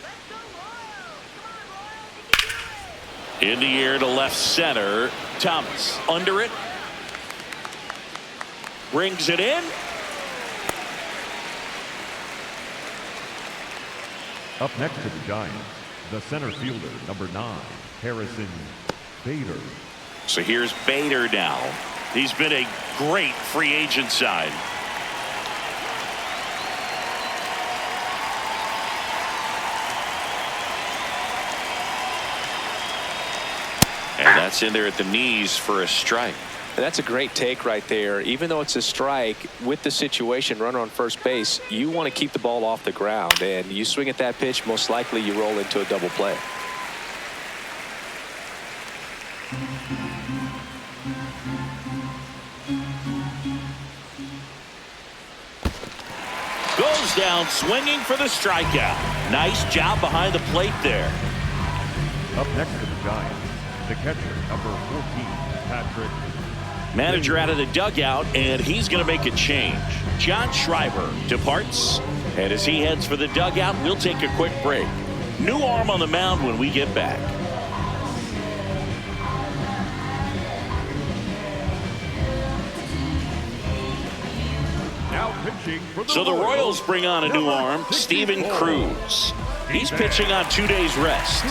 [SPEAKER 6] Let's go, Royals. Come on, Royals. You can do it.
[SPEAKER 1] In the air to left center. Thomas under it. Brings it in.
[SPEAKER 4] Up next to the Giants, the center fielder, number 9, Harrison Bader.
[SPEAKER 1] So here's Bader now. He's been a great free agent sign. And that's in there at the knees for a strike.
[SPEAKER 2] And that's a great take right there. Even though it's a strike, with the situation, runner on first base, you want to keep the ball off the ground. And you swing at that pitch, most likely you roll into a double play.
[SPEAKER 1] Goes down swinging for the strikeout. Nice job behind the plate there.
[SPEAKER 4] Up next to the Giants, the catcher, number 14, Patrick.
[SPEAKER 1] Manager out of the dugout, and he's going to make a change. John Schreiber departs, and as he heads for the dugout, we'll take a quick break. New arm on the mound when we get back.
[SPEAKER 4] Now pitching for the
[SPEAKER 1] So the Royals bring on a new arm, Steven Cruz. He's pitching on 2 days rest.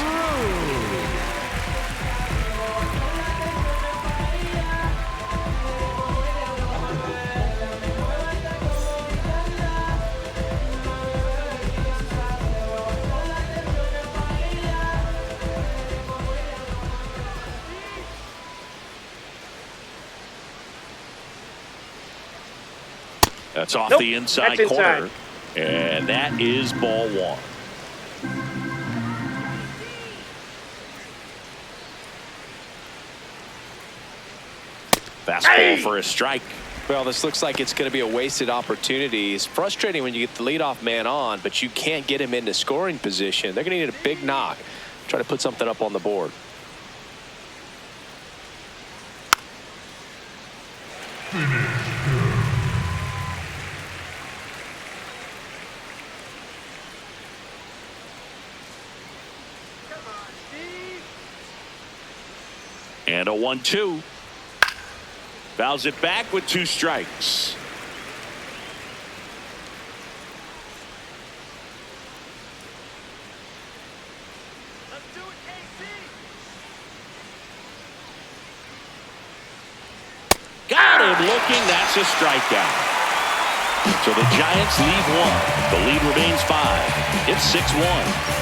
[SPEAKER 1] That's off the inside
[SPEAKER 3] That's
[SPEAKER 1] corner.
[SPEAKER 3] inside.
[SPEAKER 1] And that is ball 1. Fastball for a strike.
[SPEAKER 2] Well, this looks like it's going to be a wasted opportunity. It's frustrating when you get the leadoff man on, but you can't get him into scoring position. They're going to need a big knock. Try to put something up on the board.
[SPEAKER 1] And a 1-2. Fouls it back with 2 strikes.
[SPEAKER 5] Let's do it, KC.
[SPEAKER 1] Got him looking. That's a strikeout. So the Giants leave 1. The lead remains 5. It's 6-1.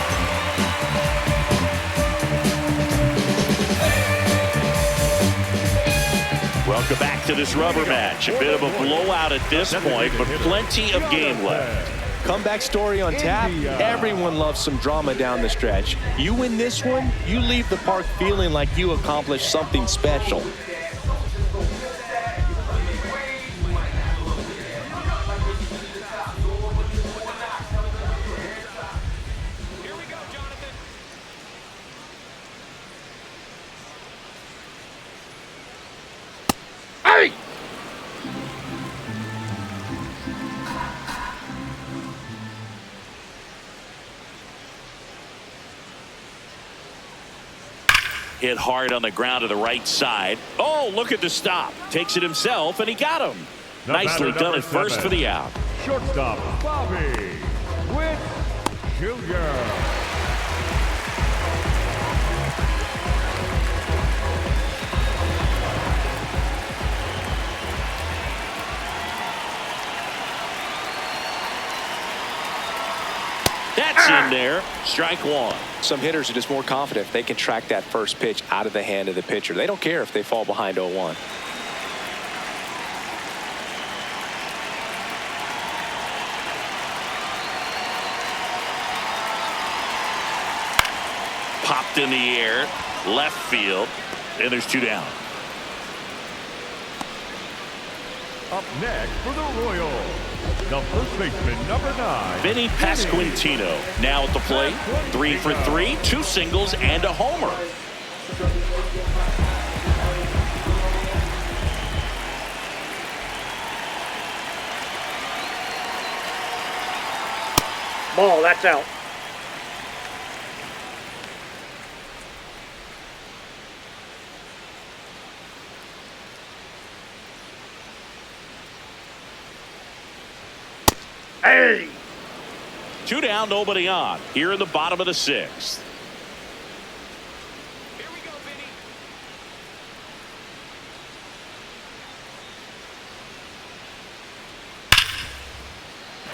[SPEAKER 1] Welcome back to this rubber match. A bit of a blowout at this point, but plenty of game left.
[SPEAKER 2] Comeback story on tap. Everyone loves some drama down the stretch. You win this one, you leave the park feeling like you accomplished something special.
[SPEAKER 3] Hey!
[SPEAKER 1] Hit hard on the ground to the right side. Oh, look at the stop. Takes it himself, and he got him.
[SPEAKER 4] The
[SPEAKER 1] Nicely
[SPEAKER 4] batter,
[SPEAKER 1] done
[SPEAKER 4] number
[SPEAKER 1] at first
[SPEAKER 4] 7.
[SPEAKER 1] for the out.
[SPEAKER 4] Shortstop, Bobby Witt Jr.
[SPEAKER 1] That's in there. Strike 1.
[SPEAKER 2] Some hitters are just more confident if they can track that first pitch out of the hand of the pitcher. They don't care if they fall behind 0-1.
[SPEAKER 1] Popped in the air. Left field. And there's 2 down.
[SPEAKER 4] Up next for the Royals, the first baseman, number 9,
[SPEAKER 1] Vinny Pasquantino now at the plate. 3 for 3, 2 singles and a homer.
[SPEAKER 3] Ball, that's out. Hey!
[SPEAKER 1] 2 down, nobody on. Here in the bottom of the 6th.
[SPEAKER 2] Here we go, Vinny.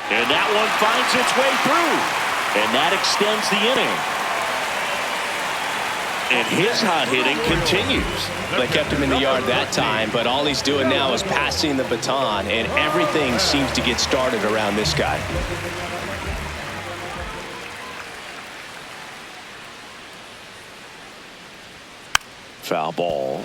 [SPEAKER 1] And that one finds its way through. And that extends the inning. And his hot hitting continues.
[SPEAKER 2] They kept him in the yard that time, but all he's doing now is passing the baton, and everything seems to get started around this guy.
[SPEAKER 1] Foul ball.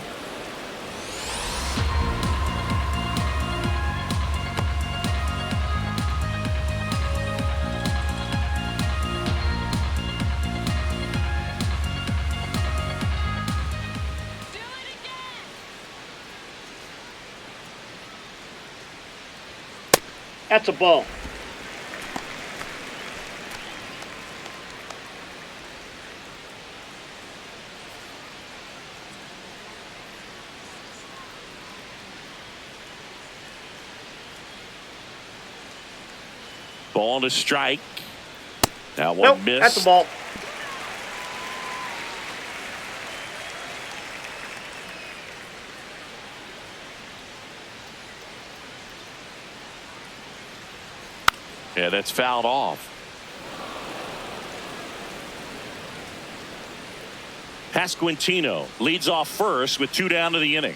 [SPEAKER 6] Do it again.
[SPEAKER 3] That's a ball.
[SPEAKER 1] Ball to strike. That one
[SPEAKER 3] Nope,
[SPEAKER 1] missed.
[SPEAKER 3] that's a ball.
[SPEAKER 1] Yeah, that's fouled off. Pasquantino leads off first with 2 down to the inning.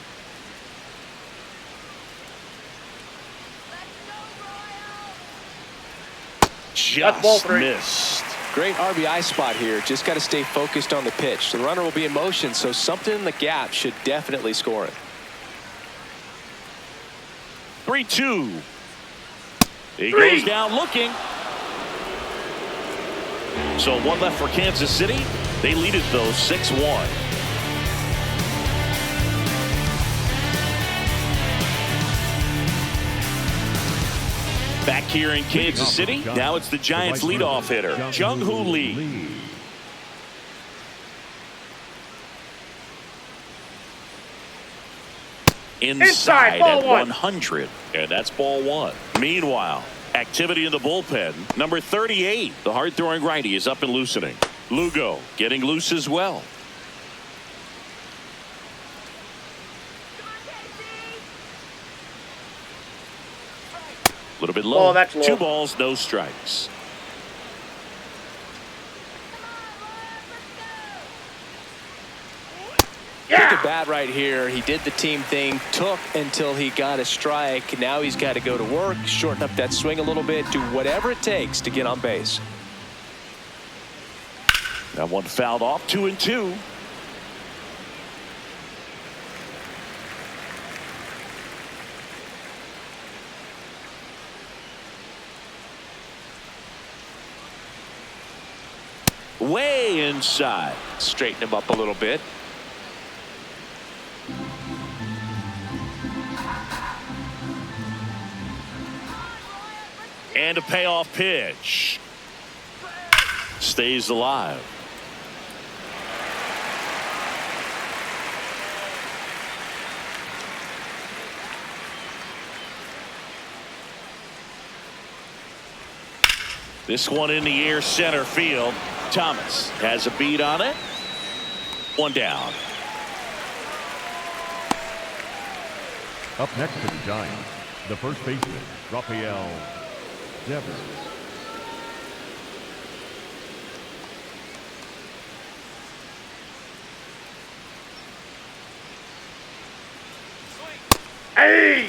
[SPEAKER 3] That's ball
[SPEAKER 1] Just
[SPEAKER 3] 3.
[SPEAKER 1] missed.
[SPEAKER 2] Great RBI spot here. Just got to stay focused on the pitch. The runner will be in motion, so something in the gap should definitely score it.
[SPEAKER 1] 3-2. He goes down looking. So 1 left for Kansas City. They lead it though 6-1. Back here in Kansas City, now it's the Giants leadoff hitter, Jung-Hoo Lee. Inside
[SPEAKER 3] ball
[SPEAKER 1] at
[SPEAKER 3] 1.
[SPEAKER 1] 100, and that's ball 1. Meanwhile, activity in the bullpen. Number 38, the hard-throwing righty, is up and loosening. Lugo getting loose as well. A little bit low.
[SPEAKER 3] Oh, that's low.
[SPEAKER 1] 2 balls, no strikes.
[SPEAKER 2] Took
[SPEAKER 3] Yeah!
[SPEAKER 2] a bat right here. He did the team thing, took until he got a strike. Now he's got to go to work, shorten up that swing a little bit, do whatever it takes to get on base.
[SPEAKER 1] That one fouled off. 2-2. Way inside.
[SPEAKER 2] Straighten him up a little bit.
[SPEAKER 1] And a payoff pitch. Stays alive. This one in the air, center field. Thomas has a beat on it. 1 down.
[SPEAKER 4] Up next for the Giants, the first baseman, Rafael Devers.
[SPEAKER 3] Hey!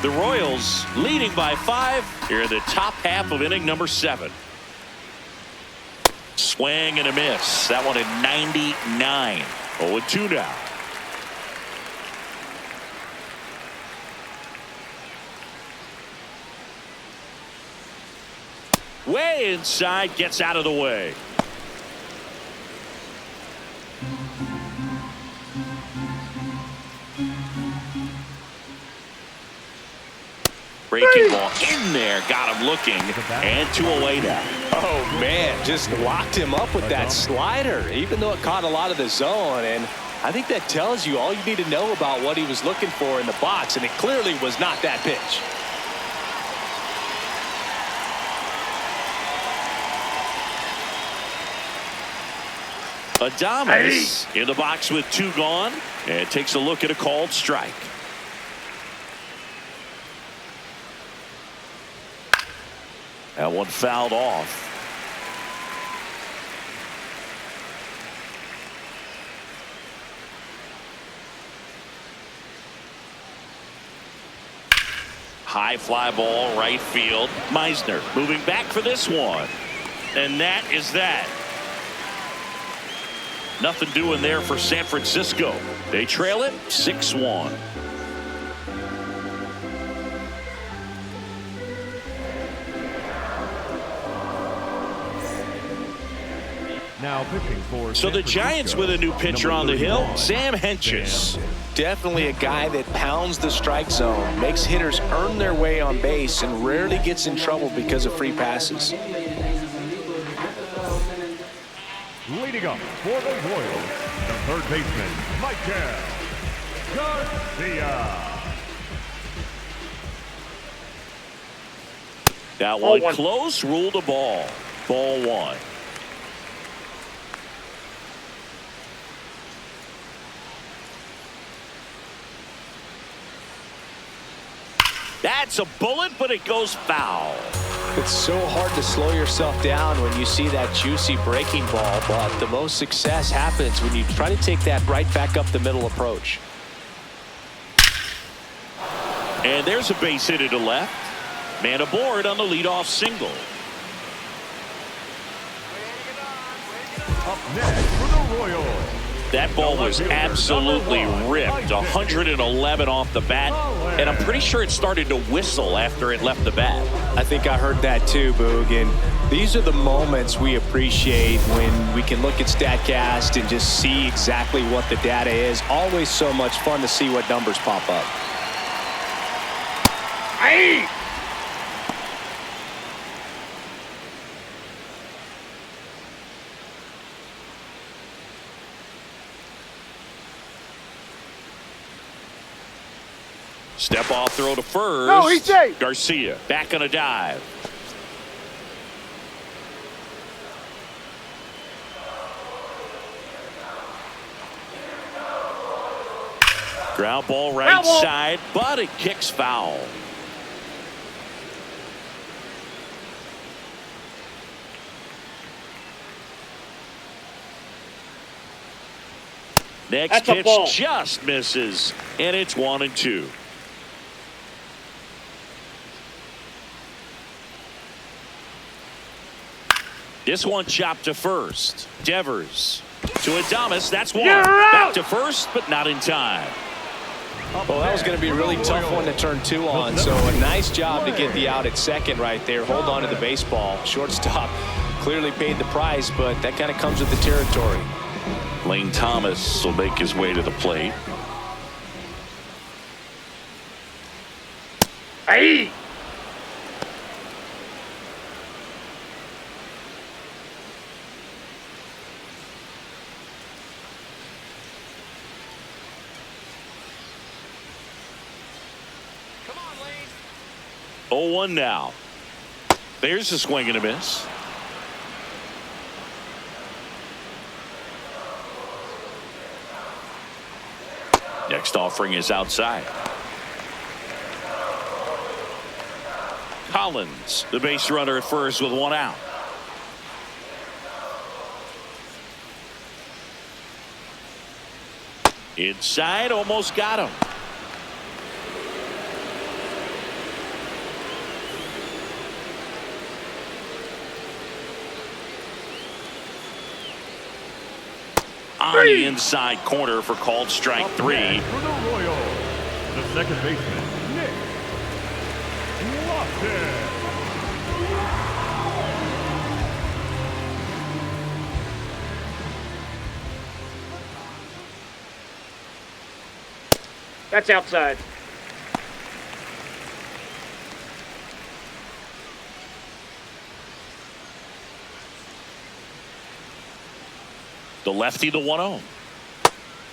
[SPEAKER 1] The Royals leading by 5 here in the top half of inning number 7. Swing and a miss. That one at 99. 0-2 now. Way inside, gets out of the way. Breaking ball in there, got him looking, and 2 away now.
[SPEAKER 2] Oh, man, just locked him up with that slider, even though it caught a lot of the zone. And I think that tells you all you need to know about what he was looking for in the box, and it clearly was not that pitch.
[SPEAKER 1] Adames in the box with 2 gone, and takes a look at a called strike. That one fouled off. High fly ball, right field. Meisner moving back for this one. And that is that. Nothing doing there for San Francisco. They trail it 6-1.
[SPEAKER 4] Now pitching for
[SPEAKER 1] So the Giants with a new pitcher on the hill, Sam Hentges.
[SPEAKER 2] Definitely a guy that pounds the strike zone, makes hitters earn their way on base, and rarely gets in trouble because of free passes.
[SPEAKER 4] Leading up for the Royals, the third baseman, Michael Garcia.
[SPEAKER 1] That one
[SPEAKER 3] one.
[SPEAKER 1] close, ruled a ball. Ball 1. That's a bullet, but it goes foul.
[SPEAKER 2] It's so hard to slow yourself down when you see that juicy breaking ball, but the most success happens when you try to take that right back up the middle approach.
[SPEAKER 1] And there's a base hit to left. Man aboard on the leadoff single.
[SPEAKER 4] Up next for the Royals.
[SPEAKER 1] That ball was absolutely ripped. 111 off the bat. And I'm pretty sure it started to whistle after it left the bat.
[SPEAKER 2] I think I heard that too, Boog. And these are the moments we appreciate when we can look at StatCast and just see exactly what the data is. Always so much fun to see what numbers pop up.
[SPEAKER 3] Hey!
[SPEAKER 1] Step off throw to first.
[SPEAKER 3] No, he's safe.
[SPEAKER 1] Garcia back on a dive. Ground ball right
[SPEAKER 3] Foul ball.
[SPEAKER 1] side, but it kicks foul. Next
[SPEAKER 3] That's a
[SPEAKER 1] pitch
[SPEAKER 3] ball.
[SPEAKER 1] just misses, and it's 1-2. This one chopped to first. Devers to Adames. That's one.
[SPEAKER 3] You're
[SPEAKER 1] Back
[SPEAKER 3] out.
[SPEAKER 1] to first, but not in time.
[SPEAKER 2] Well, that was going to be a really tough one to turn 2 on. So a nice job to get the out at second right there. Hold on to the baseball. Shortstop clearly paid the price, but that kind of comes with the territory.
[SPEAKER 1] Lane Thomas will make his way to the plate.
[SPEAKER 3] Hey!
[SPEAKER 2] Come on, Lane.
[SPEAKER 1] 0-1 now. There's a swing and a miss. Next offering is outside. Collins, the base runner at first with 1 out. Inside, almost got him. On the inside corner for called strike
[SPEAKER 4] Up
[SPEAKER 1] 3.
[SPEAKER 4] next for the Royals, the second baseman, Nick Lofton.
[SPEAKER 3] That's outside.
[SPEAKER 1] The lefty, the 1-0.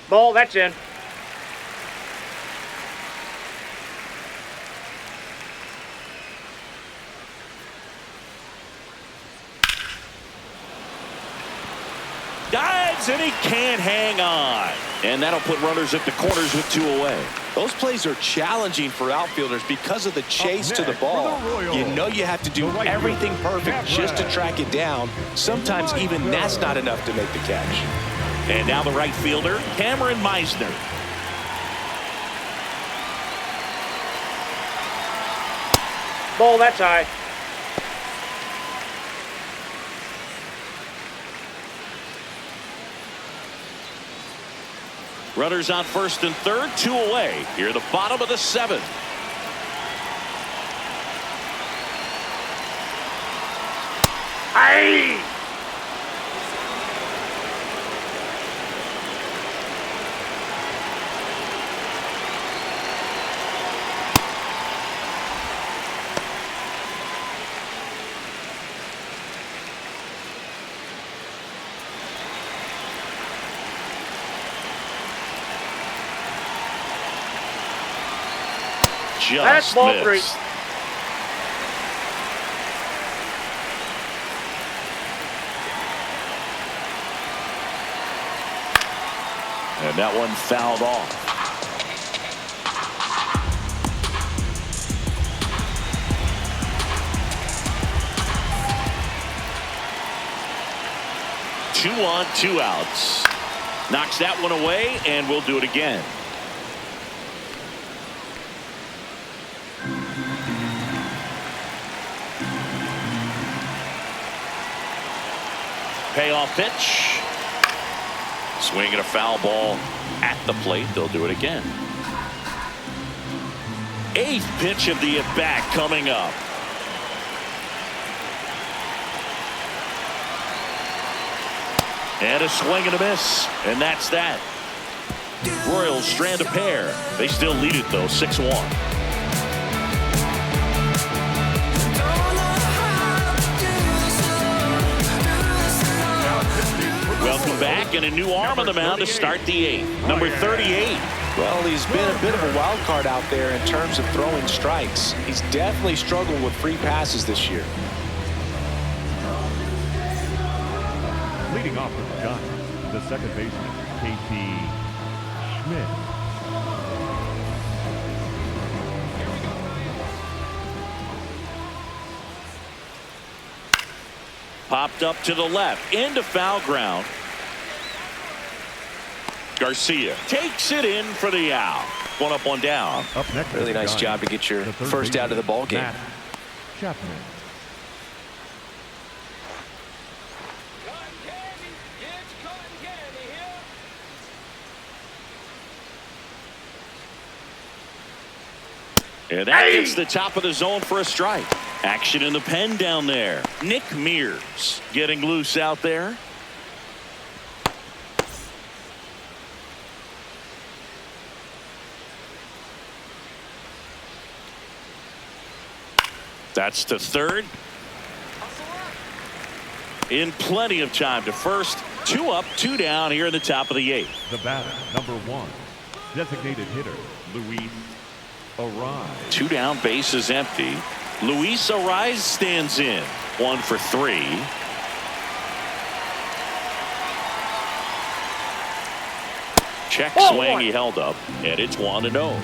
[SPEAKER 3] Ball, that's in.
[SPEAKER 1] Dives, and he can't hang on. And that'll put runners at the corners with 2 away.
[SPEAKER 2] Those plays are challenging for outfielders because of the chase to the
[SPEAKER 4] next for
[SPEAKER 2] ball.
[SPEAKER 4] the Royals,
[SPEAKER 2] You know you have to do
[SPEAKER 4] the right
[SPEAKER 2] everything
[SPEAKER 4] fielder,
[SPEAKER 2] perfect just to track it down. Sometimes even that's not enough to make the catch.
[SPEAKER 1] And now the right fielder, Cameron Meisner.
[SPEAKER 3] Ball, that's high.
[SPEAKER 1] Runners on first and third, 2 away. Here the bottom of the 7th.
[SPEAKER 3] Aye! That's
[SPEAKER 1] Just
[SPEAKER 3] ball
[SPEAKER 1] missed.
[SPEAKER 3] 3.
[SPEAKER 1] And that one fouled off. Two on, 2 outs. Knocks that one away, and we'll do it again. Payoff pitch. Swinging a foul ball at the plate. They'll do it again. 8th pitch of the at-bat coming up. And a swing and a miss. And that's that. Royals strand a pair. They still lead it, though, 6-1. Welcome back, and a new arm on the mound to start the 8th. Number 38.
[SPEAKER 2] Well, he's been a bit of a wild card out there in terms of throwing strikes. He's definitely struggled with free passes this year.
[SPEAKER 4] Leading off for the Giants, the second baseman, K.T. Schmidt.
[SPEAKER 1] Popped up to the left, into foul ground. Garcia takes it in for the out. 1 up, 1 down.
[SPEAKER 4] Up next,
[SPEAKER 2] Really nice
[SPEAKER 4] Giants,
[SPEAKER 2] job to get your
[SPEAKER 4] the third
[SPEAKER 2] first out of the
[SPEAKER 4] baseman,
[SPEAKER 2] ball game.
[SPEAKER 4] Matt Chapman.
[SPEAKER 1] And that gets the top of the zone for a strike. Action in the pen down there. Nick Mears getting loose out there. That's to third. In plenty of time to first. 2 up, 2 down here in the top of the 8th.
[SPEAKER 4] The batter, number 1, designated hitter, Luis Arise.
[SPEAKER 1] 2 down, base is empty. Luis Arise stands in. 1 for 3. Check swing, he held up, and it's 1-0.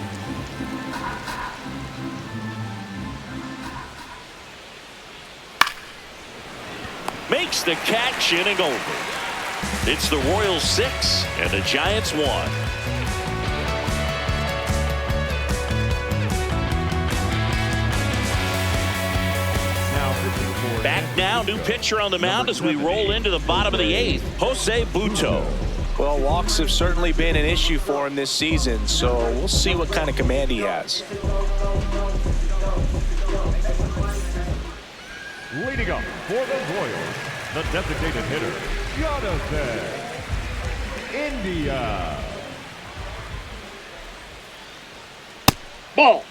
[SPEAKER 1] Makes the catch, inning over. It's the Royals 6 and the Giants 1. Back now, new pitcher on the mound as we roll into the bottom of the 8th. Jose Buto.
[SPEAKER 2] Well, walks have certainly been an issue for him this season, so we'll see what kind of command he has.
[SPEAKER 4] Leading up for the Royals, the designated hitter, Jonathan India.
[SPEAKER 3] Ball.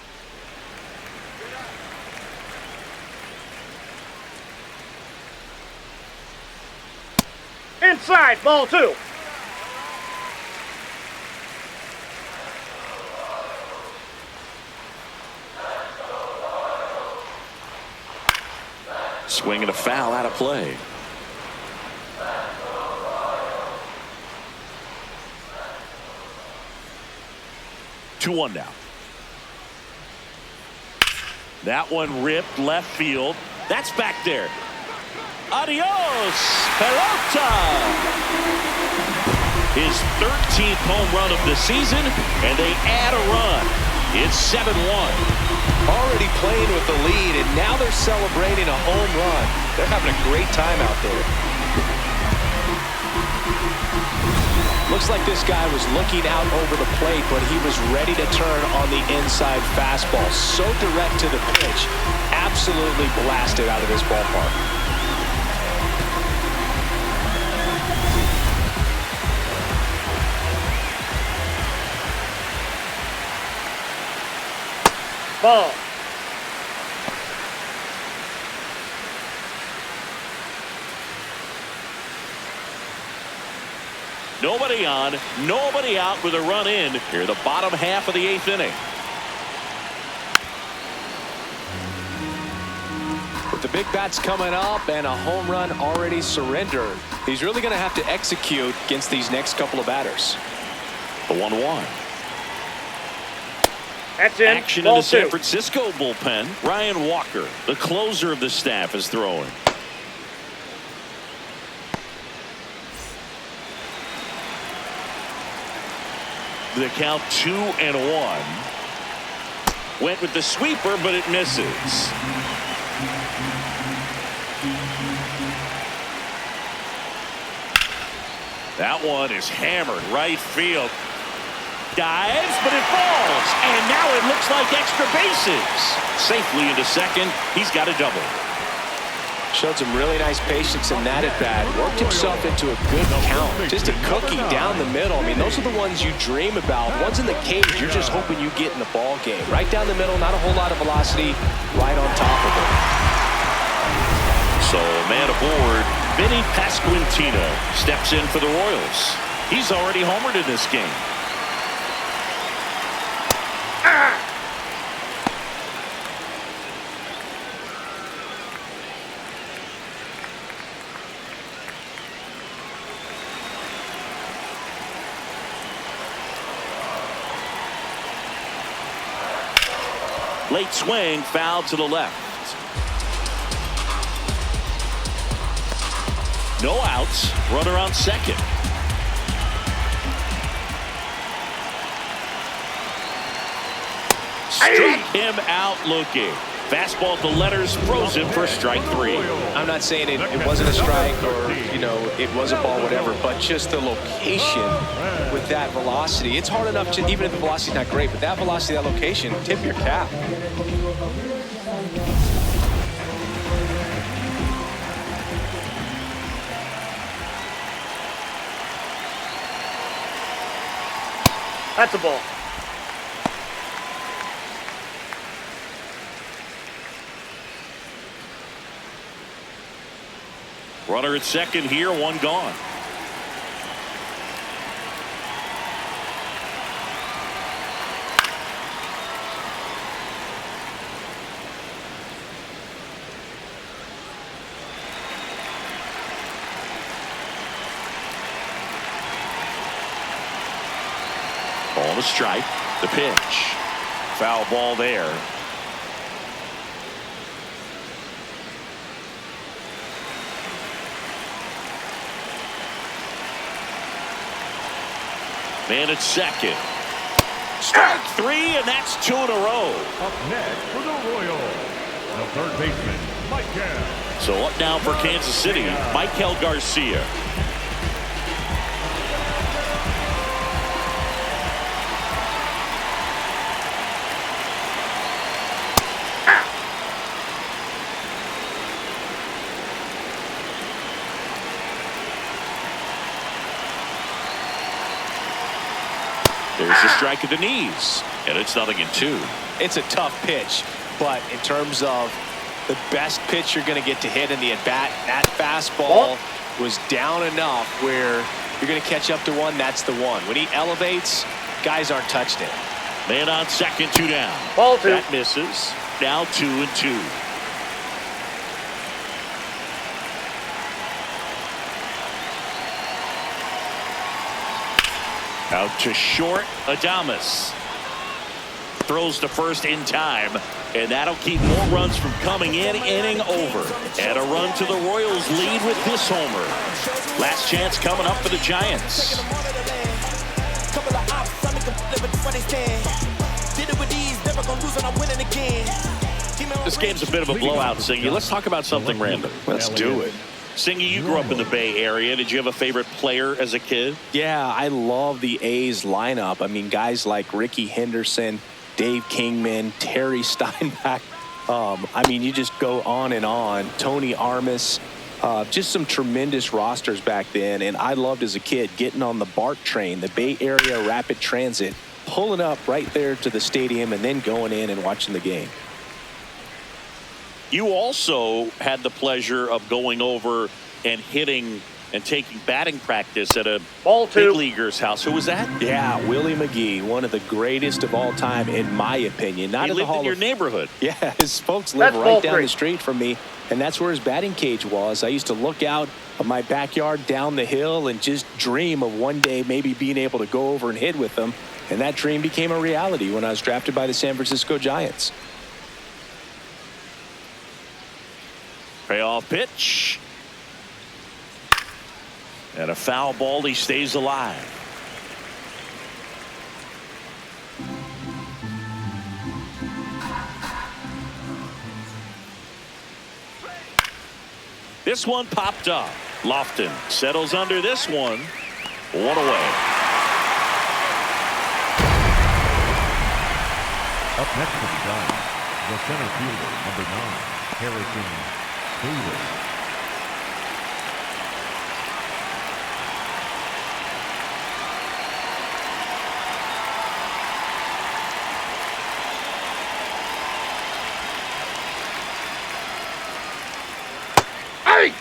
[SPEAKER 3] Outside, ball 2.
[SPEAKER 1] Swing and a foul out of play. Two one now. That one ripped left field. That's back there. Adios, pelota. His 13th home run of the season, and they add a run. It's 7-1.
[SPEAKER 2] Already playing with the lead, and now they're celebrating a home run. They're having a great time out there. Looks like this guy was looking out over the plate, but he was ready to turn on the inside fastball. So direct to the pitch. Absolutely blasted out of this ballpark.
[SPEAKER 3] Ball.
[SPEAKER 1] Nobody on, nobody out with a run in here, the bottom half of the 8th inning.
[SPEAKER 2] With the big bats coming up and a home run already surrendered, he's really going to have to execute against these next couple of batters.
[SPEAKER 1] The 1-1.
[SPEAKER 3] That's in.
[SPEAKER 1] Action in
[SPEAKER 3] Ball
[SPEAKER 1] the San
[SPEAKER 3] 2.
[SPEAKER 1] Francisco bullpen. Ryan Walker, the closer of the staff, is throwing. The count 2-1. Went with the sweeper, but it misses. That one is hammered right field. Dives, but it falls. And now it looks like extra bases. Safely into second. He's got a double.
[SPEAKER 2] Showed some really nice patience in that at bat. Worked himself into a good count. Just a cookie down the middle. I mean, those are the ones you dream about. Ones in the cage, you're just hoping you get in the ball game. Right down the middle, not a whole lot of velocity. Right on top of it.
[SPEAKER 1] So, man aboard, Vinny Pasquantino steps in for the Royals. He's already homered in this game. Late swing, foul to the left. No outs, runner on second. Struck him out looking. Fastball at the letters, froze him for strike 3.
[SPEAKER 2] I'm not saying it wasn't a strike or, it was a ball, whatever, but just the location with that velocity. It's hard enough to, even if the velocity's not great, but that velocity, that location, tip your cap.
[SPEAKER 3] That's a ball.
[SPEAKER 1] Runner at second here, one gone. Ball to strike. The pitch. Foul ball there. Man at second. Strike 3, and that's 2 in a row.
[SPEAKER 4] Up next for the Royals, the third baseman, Michael.
[SPEAKER 1] So up now for Kansas City, Michael Garcia. There's a strike at the knees, and it's 0-2.
[SPEAKER 2] It's a tough pitch, but in terms of the best pitch you're going to get to hit in the at-bat, that fastball was down enough where you're going to catch up to one. That's the one. When he elevates, guys aren't touching it.
[SPEAKER 1] Man on second, 2 down.
[SPEAKER 3] Ball 2.
[SPEAKER 1] That misses. Now 2-2. Out to short, Adames. Throws to first in time, and that'll keep more runs from coming in, inning over. And a run to the Royals lead with this homer. Last chance coming up for the Giants. This game's a bit of a blowout, Singy. Let's talk about something random.
[SPEAKER 2] Let's do it.
[SPEAKER 1] Singy, you grew up in the Bay Area. Did you have a favorite player as a kid?
[SPEAKER 2] Yeah, I love the A's lineup. I mean, guys like Ricky Henderson, Dave Kingman, Terry Steinbach. I mean, you just go on and on. Tony Armas. Just some tremendous rosters back then. And I loved as a kid getting on the BART train, the Bay Area Rapid Transit, pulling up right there to the stadium and then going in and watching the game.
[SPEAKER 1] You also had the pleasure of going over and hitting and taking batting practice at a
[SPEAKER 3] Ball 2.
[SPEAKER 1] big leaguer's house. Who was that?
[SPEAKER 2] Yeah, Willie McGee, one of the greatest of all time, in my opinion. Not
[SPEAKER 1] He
[SPEAKER 2] in the
[SPEAKER 1] lived
[SPEAKER 2] Hall
[SPEAKER 1] in your
[SPEAKER 2] of
[SPEAKER 1] neighborhood.
[SPEAKER 2] Yeah, his folks live
[SPEAKER 3] That's
[SPEAKER 2] right
[SPEAKER 3] ball
[SPEAKER 2] down
[SPEAKER 3] 3.
[SPEAKER 2] the street from me, and that's where his batting cage was. I used to look out of my backyard down the hill and just dream of one day maybe being able to go over and hit with them, and that dream became a reality when I was drafted by the San Francisco Giants.
[SPEAKER 1] Payoff pitch. And a foul ball. He stays alive. This one popped up. Lofton settles under this one. One away.
[SPEAKER 4] Up next for the Giants, the center fielder, number 9, Harrison Davis.
[SPEAKER 3] Hey!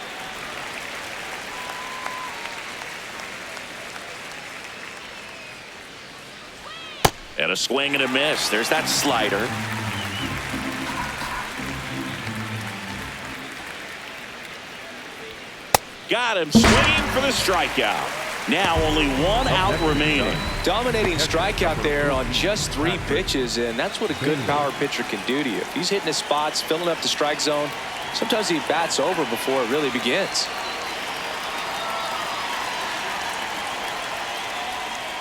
[SPEAKER 1] And a swing and a miss. There's that slider. Got him swinging for the strikeout. Now only one out remaining.
[SPEAKER 2] Dominating strikeout there on just 3 pitches, and that's what a good power pitcher can do to you. If he's hitting his spots, filling up the strike zone, sometimes he bats over before it really begins.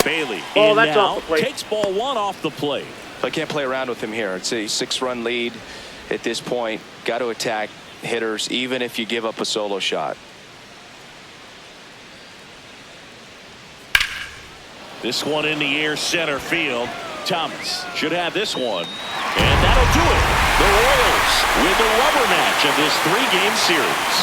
[SPEAKER 1] Bailey
[SPEAKER 3] Oh,
[SPEAKER 1] in
[SPEAKER 3] that's
[SPEAKER 1] now,
[SPEAKER 3] off the plate.
[SPEAKER 1] takes ball 1 off the plate.
[SPEAKER 2] I can't play around with him here. It's a 6-run lead at this point. Got to attack hitters, even if you give up a solo shot.
[SPEAKER 1] This one in the air, center field. Thomas should have this one. And that'll do it. The Royals with the rubber match of this 3-game series.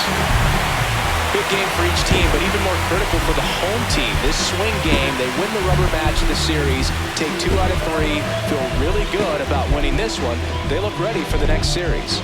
[SPEAKER 2] Big game for each team, but even more critical for the home team. This swing game, they win the rubber match of the series, take 2 out of 3, feel really good about winning this one. They look ready for the next series.